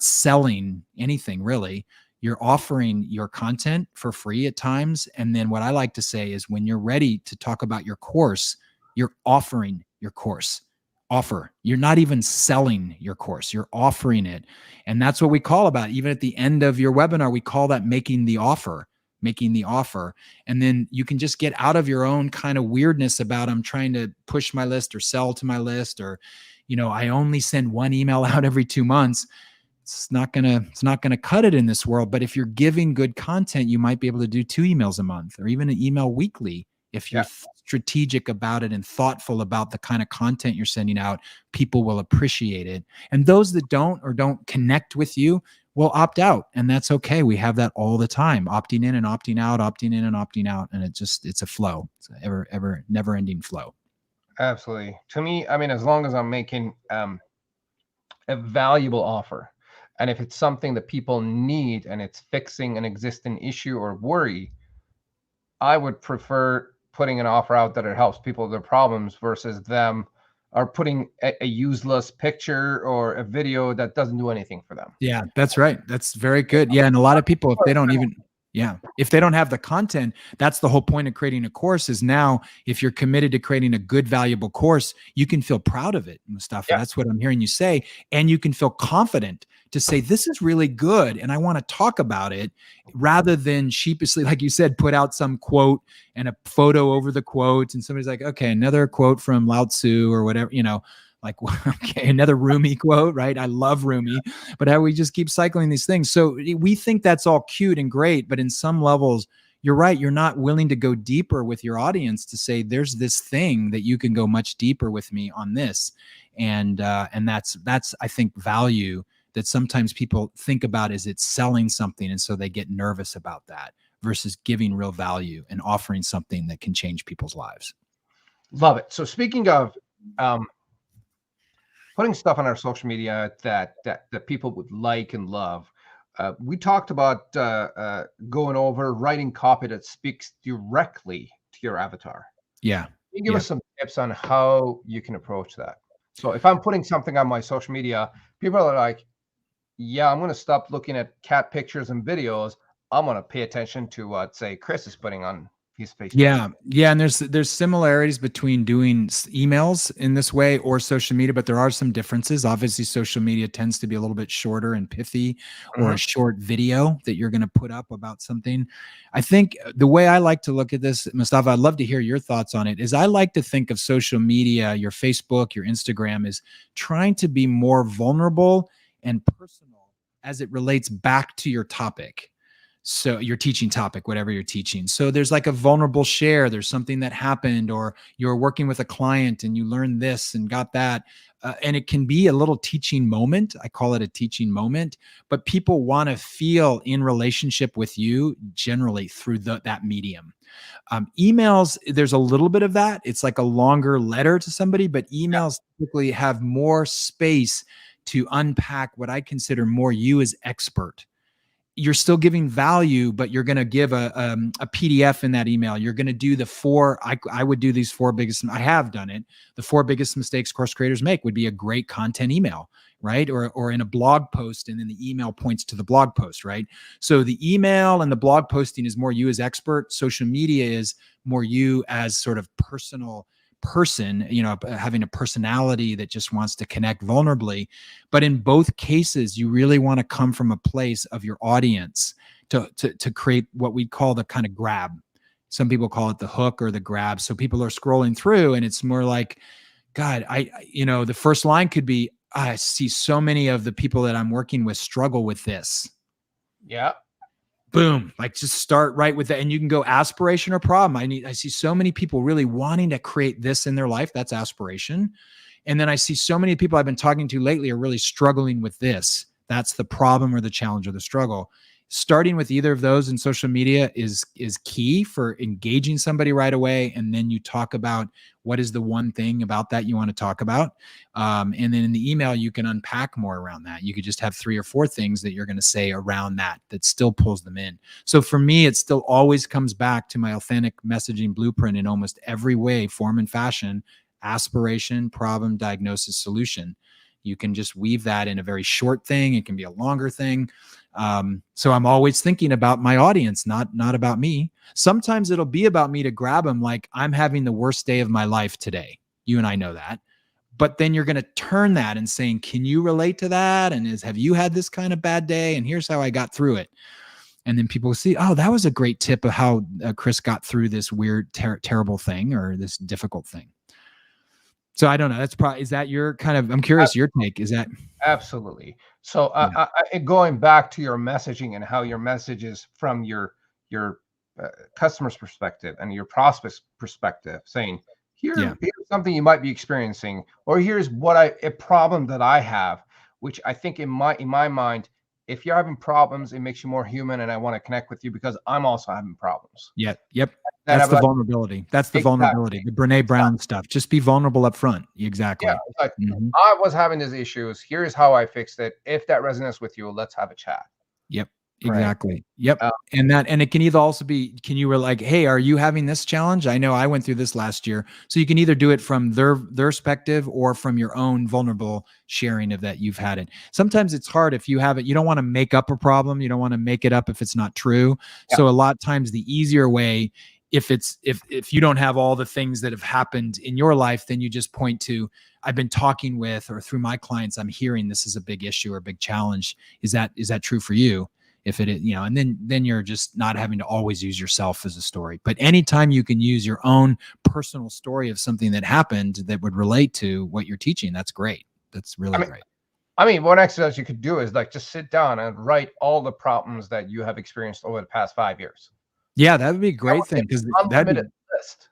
selling anything really. You're offering your content for free at times. And then what I like to say is when you're ready to talk about your course, you're offering your course. Offer. You're not even selling your course. You're offering it. And that's what we call about, even at the end of your webinar, we call that making the offer. And then you can just get out of your own kind of weirdness about I'm trying to push my list or sell to my list, or, I only send 1 email out every 2 months. It's not gonna cut it in this world. But if you're giving good content, you might be able to do 2 emails a month or even an email weekly. If you're strategic about it and thoughtful about the kind of content you're sending out, people will appreciate it. And those that don't connect with you will opt out. And that's okay. We have that all the time, opting in and opting out, opting in and opting out. And it's a flow. It's an ever never ending flow. Absolutely. To me, I mean, as long as I'm making a valuable offer, and if it's something that people need and it's fixing an existing issue or worry, I would prefer putting an offer out that it helps people with their problems versus them are putting a useless picture or a video that doesn't do anything for them. Yeah, that's right. That's very good. Yeah. And a lot of people, if they don't have the content, that's the whole point of creating a course. Is now, if you're committed to creating a good, valuable course, you can feel proud of it, Mustafa. Yeah. That's what I'm hearing you say. And you can feel confident to say, this is really good, and I want to talk about it, rather than sheepishly, like you said, put out some quote and a photo over the quote. And somebody's like, okay, another quote from Lao Tzu or whatever, like, okay, another Rumi quote, right? I love Rumi, but how we just keep cycling these things. So we think that's all cute and great, but in some levels, you're right. You're not willing to go deeper with your audience to say, there's this thing that you can go much deeper with me on this. And that's, I think, value that sometimes people think about is it's selling something. And so they get nervous about that versus giving real value and offering something that can change people's lives. Love it. So speaking of, putting stuff on our social media that people would like and love. We talked about going over writing copy that speaks directly to your avatar. Yeah. Can you give us some tips on how you can approach that? So if I'm putting something on my social media, people are like, yeah, I'm going to stop looking at cat pictures and videos. I'm going to pay attention to what, say, Chris is putting on his Facebook. Yeah. And there's similarities between doing emails in this way or social media, but there are some differences. Obviously, social media tends to be a little bit shorter and pithy, or a short video that you're going to put up about something. I think the way I like to look at this, Mustafa, I'd love to hear your thoughts on it, is I like to think of social media, your Facebook, your Instagram, is trying to be more vulnerable and personal as it relates back to your topic. So your teaching topic, whatever you're teaching. So there's like a vulnerable share. There's something that happened, or you're working with a client and you learned this and got that. And it can be a little teaching moment. I call it a teaching moment, but people want to feel in relationship with you generally through that medium. Emails, there's a little bit of that. It's like a longer letter to somebody, but emails typically have more space to unpack what I consider more you as expert. You're still giving value, but you're going to give a PDF in that email. You're going to do the 4, I would do these 4 biggest, I have done it. The 4 biggest mistakes course creators make would be a great content email, right? Or in a blog post, and then the email points to the blog post, right? So the email and the blog posting is more you as expert. Social media is more you as sort of personal person, having a personality that just wants to connect vulnerably. But in both cases, you really want to come from a place of your audience to create what we call the kind of grab. Some people call it the hook or the grab. So people are scrolling through and it's more like, God, the first line could be, I see so many of the people that I'm working with struggle with this. Yeah. Boom. Like just start right with that. And you can go aspiration or problem. I see so many people really wanting to create this in their life. That's aspiration. And then I see so many people I've been talking to lately are really struggling with this. That's the problem or the challenge or the struggle. Starting with either of those in social media is key for engaging somebody right away. And then you talk about what is the one thing about that you want to talk about. And then in the email, you can unpack more around that. You could just have 3 or 4 things that you're going to say around that still pulls them in. So for me, it still always comes back to my authentic messaging blueprint in almost every way, form, and fashion. Aspiration, problem, diagnosis, solution. You can just weave that in a very short thing. It can be a longer thing. So I'm always thinking about my audience, not about me. Sometimes it'll be about me to grab them, like I'm having the worst day of my life today. You and I know that. But then you're going to turn that and saying, can you relate to that? And have you had this kind of bad day? And here's how I got through it. And then people will see, oh, that was a great tip of how Chris got through this weird, terrible thing or this difficult thing. So I don't know. That's probably, is that your kind of, I'm curious, your take, is that? Absolutely. So Yeah. going back to your messaging and how your message is from your customer's perspective and your prospect's perspective, saying, here's something you might be experiencing, or here's a problem that I have, which I think in my mind, if you're having problems, it makes you more human, and I want to connect with you because I'm also having problems. Yeah. Yep. And That's I'm the like, vulnerability. That's the exactly, vulnerability. The Brene Brown stuff. Just be vulnerable up front. yeah. Exactly. It's like, Mm-hmm. I was having these issues. Here's how I fixed it. If that resonates with you, let's have a chat. Yep. Right. Exactly. Yep. And it can either also be, can you were like, hey, are you having this challenge? I know I went through this last year. So you can either do it from their perspective or from your own vulnerable sharing of that you've had it. Sometimes it's hard if you have it. You don't want to make up a problem. You don't want to make it up if it's not true. Yeah. So a lot of times the easier way, if you don't have all the things that have happened in your life, then you just point to, I've been talking with, or through my clients, I'm hearing this is a big issue or a big challenge. Is that true for you? If it is, and then you're just not having to always use yourself as a story. But anytime you can use your own personal story of something that happened that would relate to what you're teaching, that's great. That's really great. I mean, one exercise you could do is like just sit down and write all the problems that you have experienced over the past 5 years. Yeah, that would be a great thing, because Unlimited list.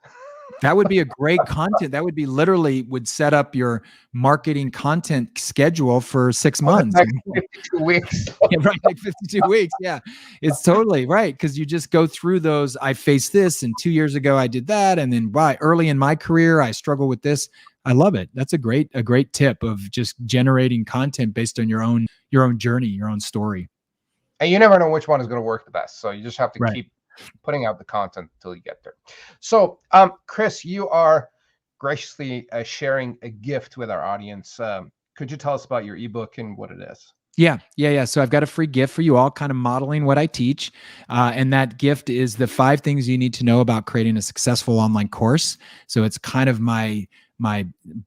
that would be a great content. That would be literally would set up your marketing content schedule for 6 months. Like 52 weeks. Yeah, right, like 52 weeks. Yeah, it's totally right, because you just go through those. I faced this, and 2 years ago I did that, and then early in my career I struggle with this. I love it. That's a great tip of just generating content based on your own journey, your own story. And you never know which one is going to work the best. So you just have to Right. keep putting out the content until you get there. So, Chris, you are graciously sharing a gift with our audience. Could you tell us about your ebook and what it is? Yeah. So I've got a free gift for you all, kind of modeling what I teach. And that gift is the 5 things you need to know about creating a successful online course. So it's kind of my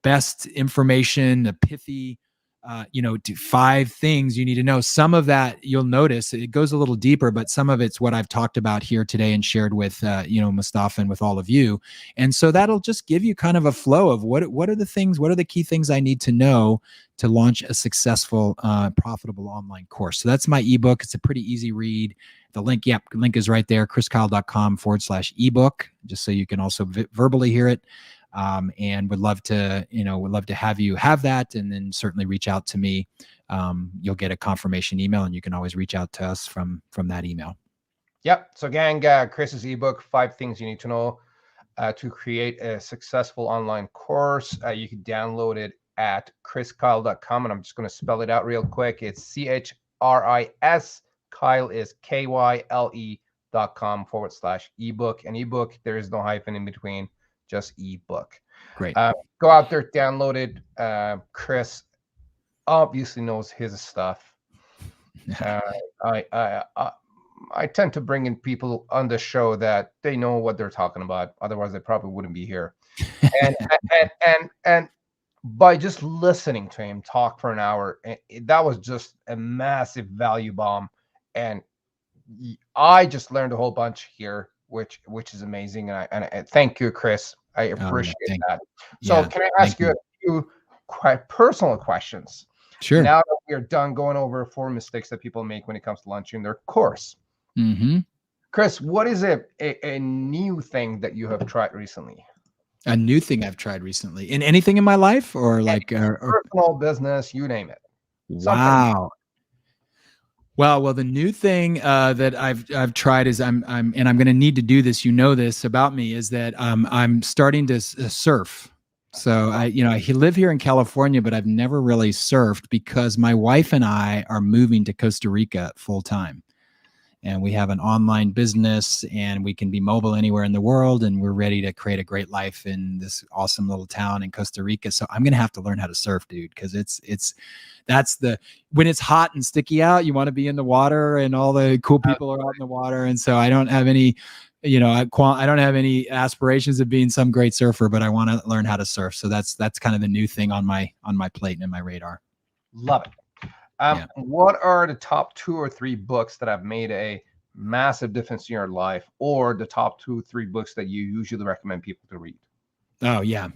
best information, the pithy, 5 things you need to know. Some of that you'll notice it goes a little deeper, but some of it's what I've talked about here today and shared with, Mustafa and with all of you. And so that'll just give you kind of a flow of what are the key things I need to know to launch a successful, profitable online course. So that's my ebook. It's a pretty easy read. The link is right there, chriskyle.com/ebook, just so you can also verbally hear it. And would love to have you have that, and then certainly reach out to me. You'll get a confirmation email, and you can always reach out to us from that email. Yep. So gang, Chris's ebook, 5 things you need to know to create a successful online course. You can download it at chriskyle.com, and I'm just going to spell it out real quick. It's CHRIS. Kyle is KYLE.com/ebook. And ebook, there is no hyphen in between, just ebook. Great. Go out there, download it. Chris obviously knows his stuff. I tend to bring in people on the show that they know what they're talking about. Otherwise, they probably wouldn't be here. And by just listening to him talk for an hour, that was just a massive value bomb. And I just learned a whole bunch here which is amazing. And I thank you, Chris. I Oh, yeah, appreciate that. So yeah, can I thank ask you a you. few quite personal questions? Sure. Now that we're done going over 4 mistakes that people make when it comes to launching their course, Mm-hmm. Chris, what is a new thing that you have tried recently? A new thing I've tried recently in anything in my life or Any like, personal business, you name it. Something. wow. Well, the new thing that I've tried is and I'm going to need to do this. You know this about me is that I'm starting to surf. So I live here in California, but I've never really surfed because my wife and I are moving to Costa Rica full time, and we have an online business, and we can be mobile anywhere in the world, and we're ready to create a great life in this awesome little town in Costa Rica. So I'm going to have to learn how to surf, dude, because that's the when it's hot and sticky out, you want to be in the water, and all the cool people are out in the water. And so I don't have any, I don't have any aspirations of being some great surfer, but I want to learn how to surf. So that's kind of the new thing on my plate and in my radar. Love it. Yeah. What are the top 2 or 3 books that have made a massive difference in your life, or the top 2 or 3 books that you usually recommend people to read? Oh yeah.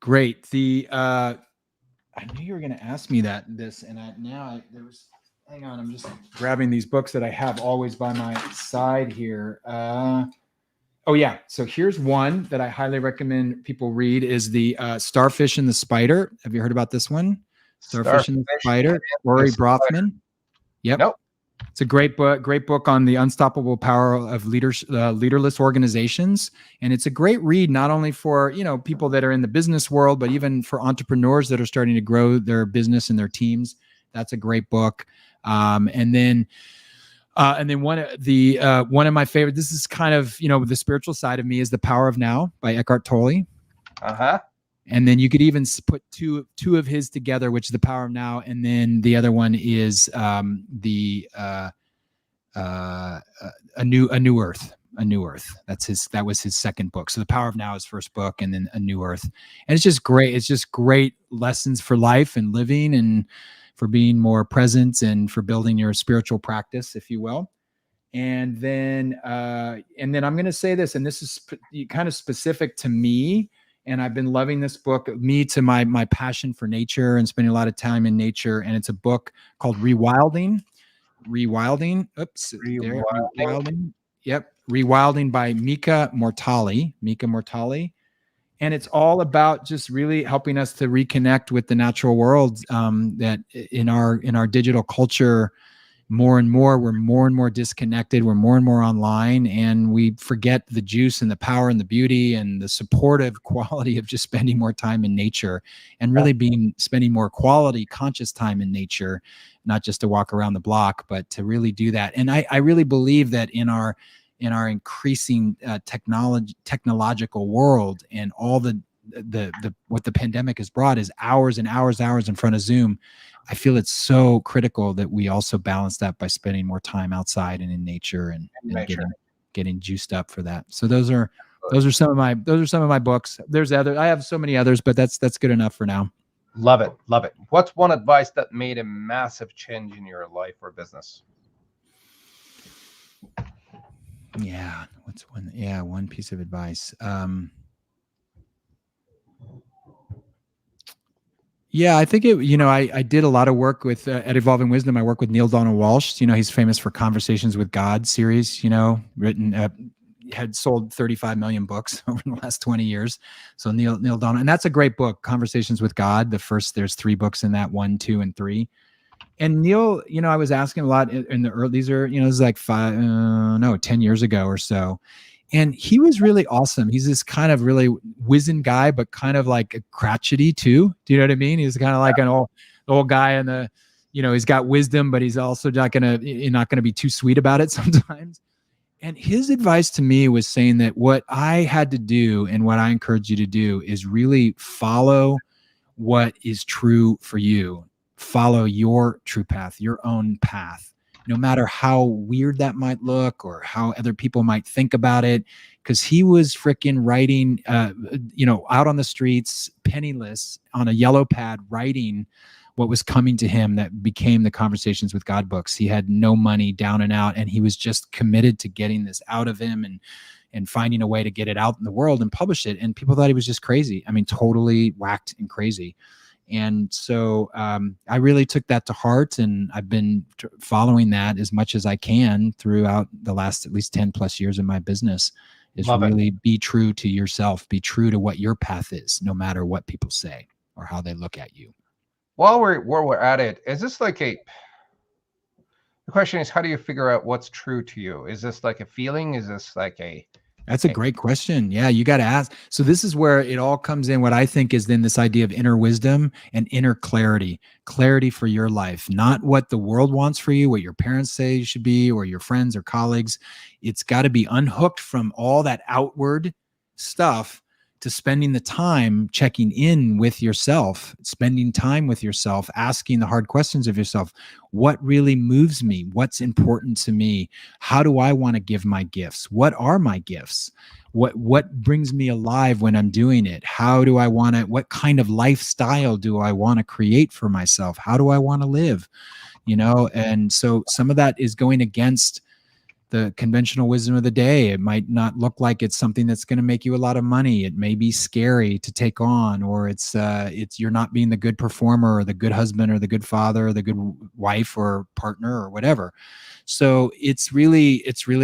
Great. I knew you were going to ask me this, and there was. Hang on, I'm just grabbing these books that I have always by my side here. Oh yeah, so here's one that I highly recommend people read is the Starfish and the Spider. Have you heard about this one? Starfish and the Spider, Rory Brothman. Yep. Nope. It's a great book on the unstoppable power of leaderless organizations. And it's a great read, not only for, people that are in the business world, but even for entrepreneurs that are starting to grow their business and their teams. That's a great book. And then one of my favorite, this is kind of, the spiritual side of me, is The Power of Now by Eckhart Tolle. Uh-huh. And then you could even put two of his together, which is The Power of Now, and then the other one is A New Earth. A New Earth. That was his second book. So The Power of Now is first book, and then A New Earth. And it's just great. It's just great lessons for life and living, and for being more present, and for building your spiritual practice, if you will. And then I'm going to say this, and this is kind of specific to me. And I've been loving this book, to my passion for nature and spending a lot of time in nature. And it's a book called Rewilding. Oops. Rewilding. Yep. Rewilding by Mika Mortali. And it's all about just really helping us to reconnect with the natural world, that in our digital culture, more and more, we're more and more disconnected. We're more and more online, and we forget the juice and the power and the beauty and the supportive quality of just spending more time in nature, and really spending more quality, conscious time in nature, not just to walk around the block, but to really do that. And I really believe that in our increasing technological world, and all the what the pandemic has brought is hours and hours in front of Zoom. I feel it's so critical that we also balance that by spending more time outside and in nature, and getting juiced up for that. So those are some of my books. I have so many others, but that's good enough for now. Love it. What's one advice that made a massive change in your life or business? Yeah. One piece of advice. Yeah, I think I did a lot of work with at Evolving Wisdom. I work with Neil Donald Walsh. He's famous for Conversations with God series, written, had sold 35 million books over the last 20 years. So Neil Donald, and that's a great book, Conversations with God. There's 3 books in that, 1, 2, and 3. And Neil, I was asking a lot in the early, these are, this is like 10 years ago or so. And he was really awesome. He's this kind of really wizened guy, but kind of like a crotchety too. Do you know what I mean? He's kind of like an old guy, and he's got wisdom, but he's also not gonna be too sweet about it sometimes. And his advice to me was saying that what I had to do, and what I encourage you to do, is really follow what is true for you. Follow your true path, your own path, no matter how weird that might look or how other people might think about it. Because he was freaking writing, out on the streets, penniless, on a yellow pad, writing what was coming to him that became the Conversations with God books. He had no money, down and out, and he was just committed to getting this out of him and finding a way to get it out in the world and publish it. And people thought he was just crazy. I mean, totally whacked and crazy. And so I really took that to heart, and I've been following that as much as I can throughout the last at least 10 plus years of my business, is Love it. really be true to yourself, be true to what your path is, no matter what people say or how they look at you. While we're at it, is this like the question is, how do you figure out what's true to you? Is this like a feeling? Is this like That's a great question. Yeah, you got to ask. So this is where it all comes in. What I think is then this idea of inner wisdom and inner clarity, clarity for your life, not what the world wants for you, what your parents say you should be, or your friends or colleagues. It's got to be unhooked from all that outward stuff to spending the time checking in with yourself, spending time with yourself, asking the hard questions of yourself. What really moves me? What's important to me? How do I want to give my gifts? What are my gifts? What brings me alive when I'm doing it? How do I want to, what kind of lifestyle do I want to create for myself? How do I want to live? You know, and so some of that is going against the conventional wisdom of the day. It might not look like it's something that's going to make you a lot of money. It may be scary to take on, or it's you're not being the good performer or the good husband or the good father or the good wife or partner or whatever. So it's really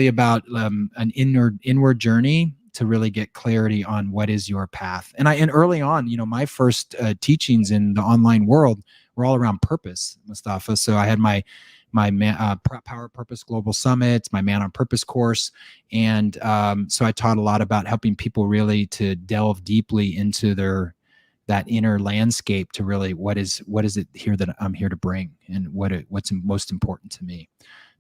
about an inward journey to really get clarity on what is your path. And early on, you know, my first teachings in the online world were all around purpose, Mustafa. So I had my Power Purpose Global Summit, my Man on Purpose course. And so I taught a lot about helping people really to delve deeply into that inner landscape to really, what is it here that I'm here to bring, and what's most important to me,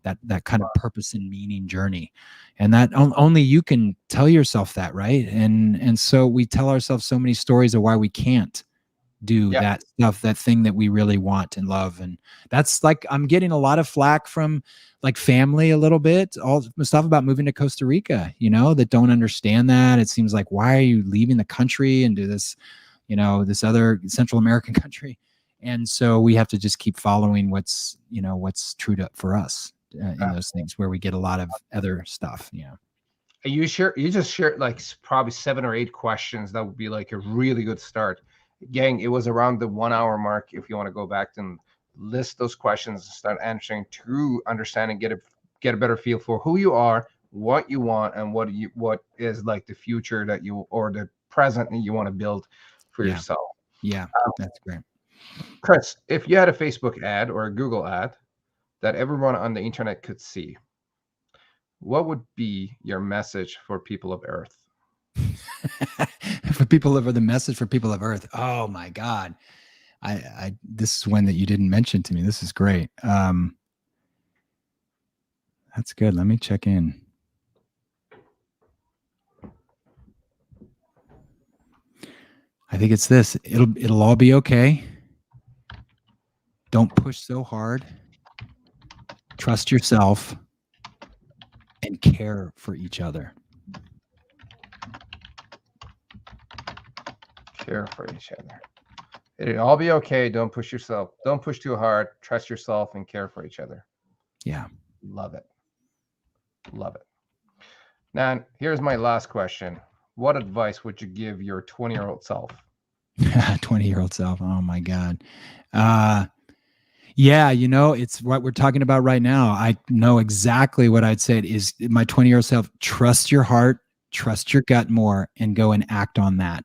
that kind of purpose and meaning journey. And that only you can tell yourself that, right? And so we tell ourselves so many stories of why we can't do that stuff, that thing that we really want and love. And that's like, I'm getting a lot of flack from like family a little bit, all the stuff about moving to Costa Rica, you know, that don't understand that. It seems like, why are you leaving the country and do this, you know, this other Central American country? And so we have to just keep following what's true for us in those things where we get a lot of other stuff. Yeah. You just shared like probably 7 or 8 questions. That would be like a really good start. Gang, it was around the 1 hour mark. If you want to go back and list those questions and start answering to understand and get a better feel for who you are, what you want, and what is like the future that you, or the present that you want to build for yourself. Yeah, that's great. Chris, if you had a Facebook ad or a Google ad that everyone on the internet could see, what would be your message for people of Earth? The message for people of Earth. Oh my God. This is one that you didn't mention to me. This is great. That's good. Let me check in. I think it's this. It'll all be okay. Don't push so hard. Trust yourself and care for each other. Care for each other. It'll all be okay. Don't push yourself. Don't push too hard. Trust yourself and care for each other. Yeah. Love it. Love it. Now, here's my last question. What advice would you give your 20-year-old self? 20-year-old self. Oh my God. Yeah, you know, it's what we're talking about right now. I know exactly what I'd say is my 20-year-old self. Trust your heart, trust your gut more, and go and act on that.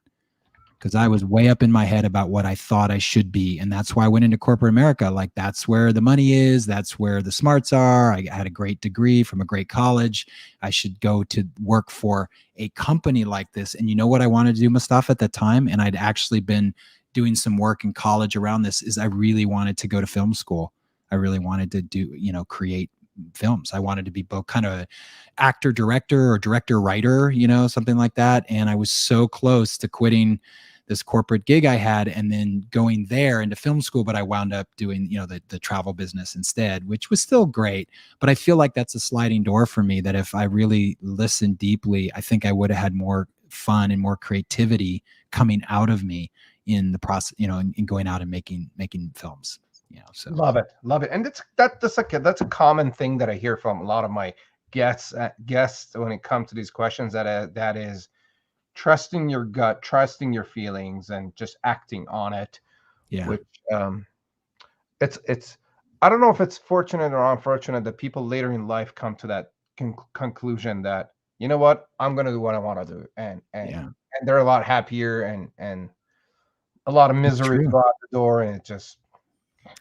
Because I was way up in my head about what I thought I should be. And that's why I went into corporate America. Like, that's where the money is. That's where the smarts are. I had a great degree from a great college. I should go to work for a company like this. And you know what I wanted to do, Mustafa, at the time? And I'd actually been doing some work in college around this, is I really wanted to go to film school. I really wanted to do, create films. I wanted to be both kind of actor, director, or director, writer, something like that. And I was so close to quitting this corporate gig I had and then going there into film school, but I wound up doing, the travel business instead, which was still great. But I feel like that's a sliding door for me, that if I really listened deeply, I think I would have had more fun and more creativity coming out of me in the process, in going out and making films. So Love it, love it. And that's a common thing that I hear from a lot of my guests when it comes to these questions. That is trusting your gut, trusting your feelings, and just acting on it. yeah, Which it's I don't know if it's fortunate or unfortunate that people later in life come to that conclusion that, you know what, I'm going to do what I want to do, yeah, and they're a lot happier, and a lot of it's misery true. go out the door, and it just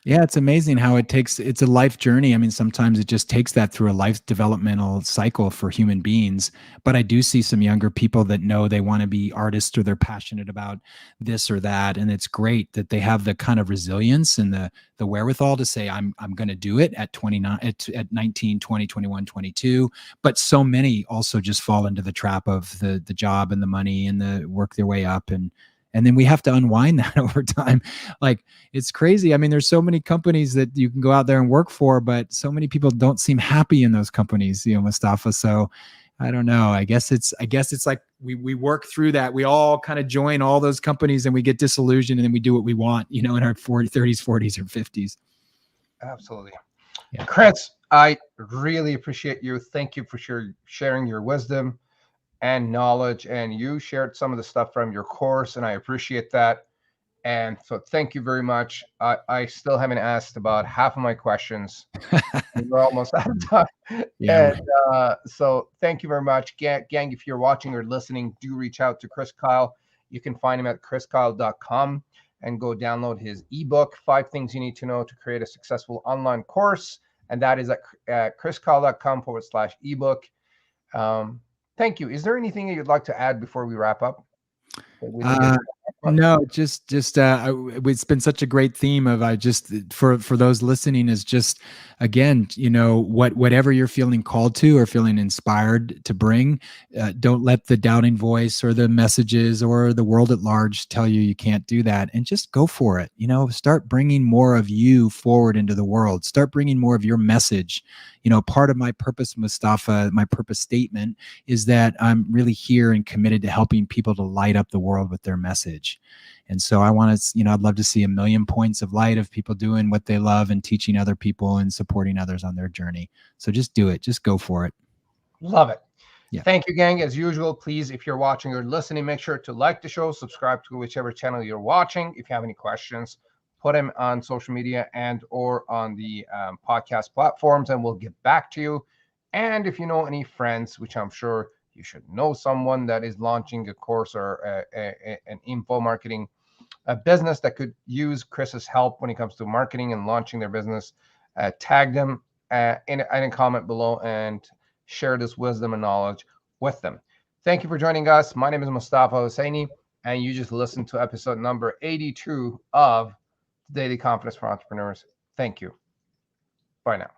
Yeah, it's amazing how it's a life journey. I mean, sometimes it just takes that through a life developmental cycle for human beings. But I do see some younger people that know they want to be artists or they're passionate about this or that. And it's great that they have the kind of resilience and the wherewithal to say, I'm going to do it at 29, at 19, 20, 21, 22. But so many also just fall into the trap of the job and the money and the work their way up. And then we have to unwind that over time. Like, it's crazy. I mean, there's so many companies that you can go out there and work for, but so many people don't seem happy in those companies, Mustafa. So I don't know. I guess it's like we work through that. We all kind of join all those companies and we get disillusioned and then we do what we want, in our 30s, 40s, or 50s. absolutely. Yeah. Chris, I really appreciate you. Thank you for sharing your wisdom and knowledge, and you shared some of the stuff from your course, and I appreciate that. And so thank you very much. I still haven't asked about half of my questions. We're almost out of time. Yeah. And so thank you very much. Gang, if you're watching or listening, do reach out to Chris Kyle. You can find him at chriskyle.com and go download his ebook, 5 Things You Need to Know to Create a Successful Online Course. And that is at chriskyle.com/ebook. Thank you. Is there anything that you'd like to add before we wrap up? We didn't get Uh, to no, just it's been such a great theme of I just for those listening is just again, whatever you're feeling called to or feeling inspired to bring, don't let the doubting voice or the messages or the world at large tell you can't do that, and just go for it. Start bringing more of you forward into the world. Start bringing more of your message. Part of my purpose, Mustafa, my purpose statement is that I'm really here and committed to helping people to light up the world with their message. And so I want to, I'd love to see 1 million points of light of people doing what they love and teaching other people and supporting others on their journey. So just do it. Just go for it. Love it. Yeah. Thank you, gang. As usual, please, if you're watching or listening, make sure to like the show, subscribe to whichever channel you're watching. If you have any questions, put them on social media and or on the podcast platforms, and we'll get back to you. And if you know any friends, which I'm sure you should know someone that is launching a course or an info marketing business that could use Chris's help when it comes to marketing and launching their business, tag them in a comment below and share this wisdom and knowledge with them. Thank you for joining us. My name is Mustafa Hosseini, and you just listened to episode number 82 of Daily Confidence for Entrepreneurs. Thank you. Bye now.